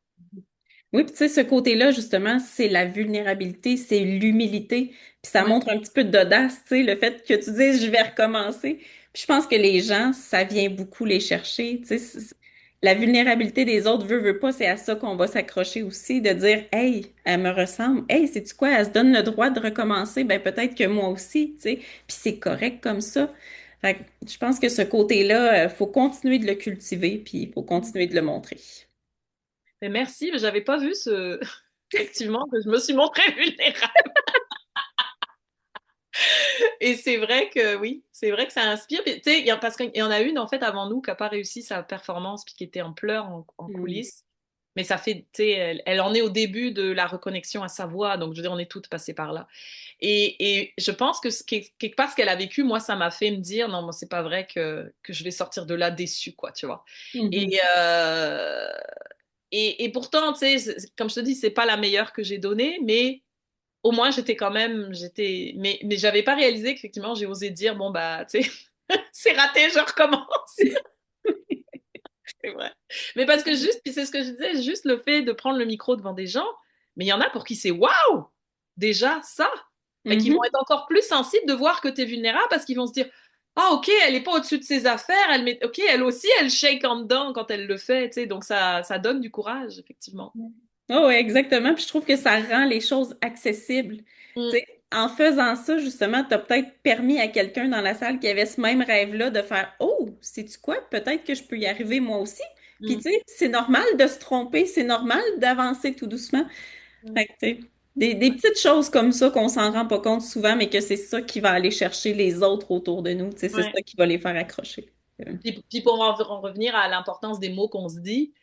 Oui, puis tu sais, ce côté-là, justement, c'est la vulnérabilité, c'est l'humilité. Puis ça Ouais. montre un petit peu d'audace, tu sais, le fait que tu dises, je vais recommencer. Puis je pense que les gens, ça vient beaucoup les chercher. Tu sais, la vulnérabilité des autres, veut pas, c'est à ça qu'on va s'accrocher aussi, de dire, hey, elle me ressemble, hey, sais-tu quoi, elle se donne le droit de recommencer, ben peut-être que moi aussi, tu sais, puis c'est correct comme ça. Fait que je pense que ce côté-là, faut continuer de le cultiver, puis il faut continuer de le montrer. Mais merci, mais j'avais pas vu ce... Effectivement, que je me suis montrée vulnérable. Et c'est vrai que oui, c'est vrai que ça inspire. Puis, tu sais, parce qu'il y en a une en fait avant nous qui n'a pas réussi sa performance puis qui était en pleurs en Mm. coulisses. Mais ça fait, tu sais, elle en est au début de la reconnexion à sa voix. Donc, je veux dire, on est toutes passées par là. Et je pense que quelque part, ce qu'elle a vécu, moi, ça m'a fait me dire, non, moi, c'est pas vrai que je vais sortir de là déçue, quoi, tu vois. Mhm. Et, euh, et pourtant, tu sais, comme je te dis, c'est pas la meilleure que j'ai donnée, mais au moins j'étais quand même, mais j'avais pas réalisé qu'effectivement j'ai osé dire, bon, bah, tu sais, c'est raté, je recommence. C'est vrai. Mais parce que juste, puis c'est ce que je disais, juste le fait de prendre le micro devant des gens, mais il y en a pour qui c'est waouh, déjà ça. Fait qu'ils vont Mhm. être encore plus sensibles de voir que tu es vulnérable parce qu'ils vont se dire, ah, ok, elle est pas au-dessus de ses affaires, ok, elle aussi, elle shake en dedans quand elle le fait, tu sais, donc ça donne du courage, effectivement. Oh, oui, exactement. Puis je trouve que ça rend les choses accessibles. Tu Mm, sais, en faisant ça, justement, tu as peut-être permis à quelqu'un dans la salle qui avait ce même rêve-là de faire oh, sais-tu quoi? Peut-être que je peux y arriver moi aussi. Puis, mm, tu sais, c'est normal de se tromper, c'est normal d'avancer tout doucement. mm. Fait que, tu sais, des petites choses comme ça qu'on s'en rend pas compte souvent, mais que c'est ça qui va aller chercher les autres autour de nous. Tu sais, c'est Ouais. ça qui va les faire accrocher. Puis pour en revenir à l'importance des mots qu'on se dit,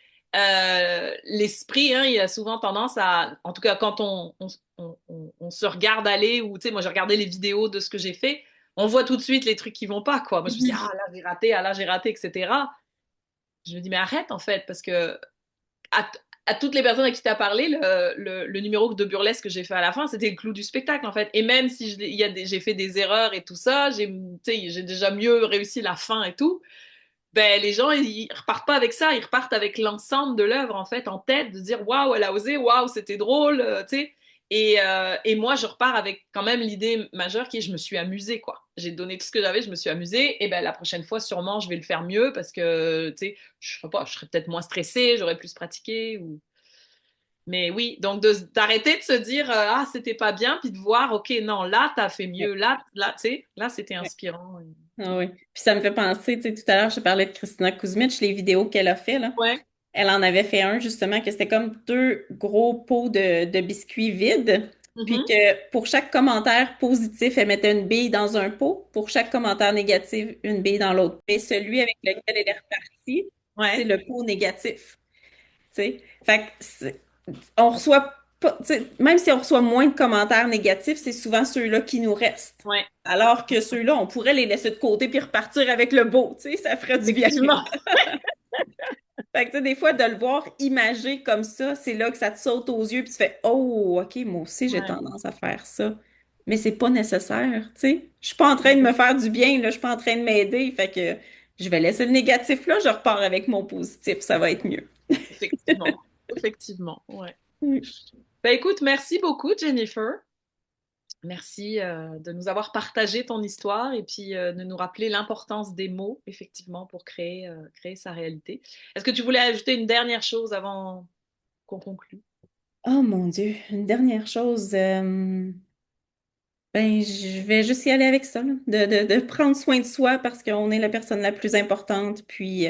l'esprit, hein, il a souvent tendance à, en tout cas quand on se regarde aller, ou tu sais, moi j'ai regardé les vidéos de ce que j'ai fait, on voit tout de suite les trucs qui vont pas, quoi. Moi je me dis, ah là j'ai raté, etc. Je me dis, mais arrête en fait, parce que à, à toutes les personnes à qui tu as parlé, le numéro de burlesque que j'ai fait à la fin, c'était le clou du spectacle en fait. Et même si j'ai fait des erreurs et tout ça, tu sais, j'ai déjà mieux réussi la fin et tout, ben, les gens, ils repartent pas avec ça, ils repartent avec l'ensemble de l'œuvre, en fait, en tête, de dire waouh, elle a osé, waouh, c'était drôle, tu sais. Et moi, je repars avec quand même l'idée majeure qui est je me suis amusée, quoi. J'ai donné tout ce que j'avais, je me suis amusée, et ben la prochaine fois, sûrement, je vais le faire mieux parce que, tu sais, je sais pas, je serais peut-être moins stressée, j'aurais plus pratiqué, ou... Mais oui, donc d'arrêter de se dire ah, c'était pas bien, puis de voir, ok, non, là, t'as fait mieux, là, tu sais, là, c'était Ouais. inspirant. Ah oui. Puis ça me fait penser, tu sais, tout à l'heure, je te parlais de Christina Kuzmich, les vidéos qu'elle a fait, là. Ouais. Elle en avait fait un, justement, que c'était comme deux gros pots de biscuits vides. Puis Mhm. que pour chaque commentaire positif, elle mettait une bille dans un pot. Pour chaque commentaire négatif, une bille dans l'autre. Mais celui avec lequel elle est repartie, c'est Ouais. le pot négatif. Tu sais? Fait que on reçoit pas, tu sais, même si on reçoit moins de commentaires négatifs, c'est souvent ceux-là qui nous restent. Ouais. Alors que ceux-là, on pourrait les laisser de côté puis repartir avec le beau, tu sais, ça ferait du bien. Effectivement. Fait que, tu sais, des fois, de le voir imagé comme ça, c'est là que ça te saute aux yeux puis tu fais, oh, OK, moi aussi, j'ai Ouais. tendance à faire ça. Mais c'est pas nécessaire, tu sais. Je suis pas en train de me faire du bien, là, je suis pas en train de m'aider. Fait que je vais laisser le négatif là, je repars avec mon positif, ça va être mieux. Effectivement. Effectivement. Ouais. Oui. Ben, écoute, merci beaucoup, Jennifer. Merci de nous avoir partagé ton histoire et puis de nous rappeler l'importance des mots, effectivement, pour créer sa réalité. Est-ce que tu voulais ajouter une dernière chose avant qu'on conclue? Oh mon Dieu, une dernière chose. Ben, je vais juste y aller avec ça, là. De prendre soin de soi parce qu'on est la personne la plus importante. Puis,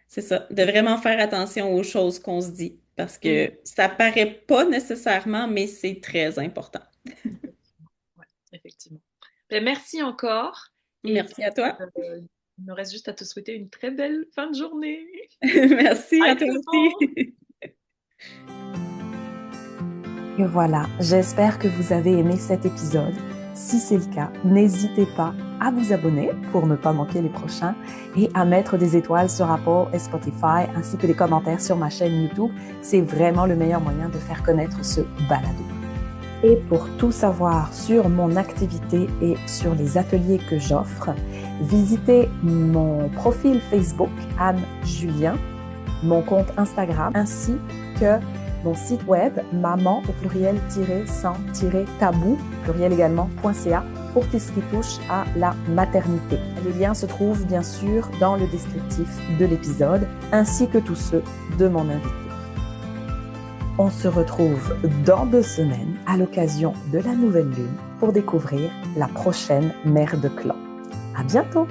c'est ça, de vraiment faire attention aux choses qu'on se dit parce Mm. que ça paraît pas nécessairement, mais c'est très important. Effectivement. Ouais, effectivement. Ben, merci encore. Et Merci à toi. il me reste juste à te souhaiter une très belle fin de journée. Merci Ah, à il toi fait aussi. beau. Et voilà, j'espère que vous avez aimé cet épisode. Si c'est le cas, n'hésitez pas à vous abonner pour ne pas manquer les prochains et à mettre des étoiles sur Apple et Spotify ainsi que des commentaires sur ma chaîne YouTube. C'est vraiment le meilleur moyen de faire connaître ce balado. Et pour tout savoir sur mon activité et sur les ateliers que j'offre, visitez mon profil Facebook Anne Julien, mon compte Instagram ainsi que mon site web maman au pluriel sans tabou pluriel également.ca pour tout ce qui touche à la maternité. Les liens se trouvent bien sûr dans le descriptif de l'épisode, ainsi que tous ceux de mon invité. On se retrouve dans 2 semaines à l'occasion de la nouvelle lune pour découvrir la prochaine mère de clan. À bientôt!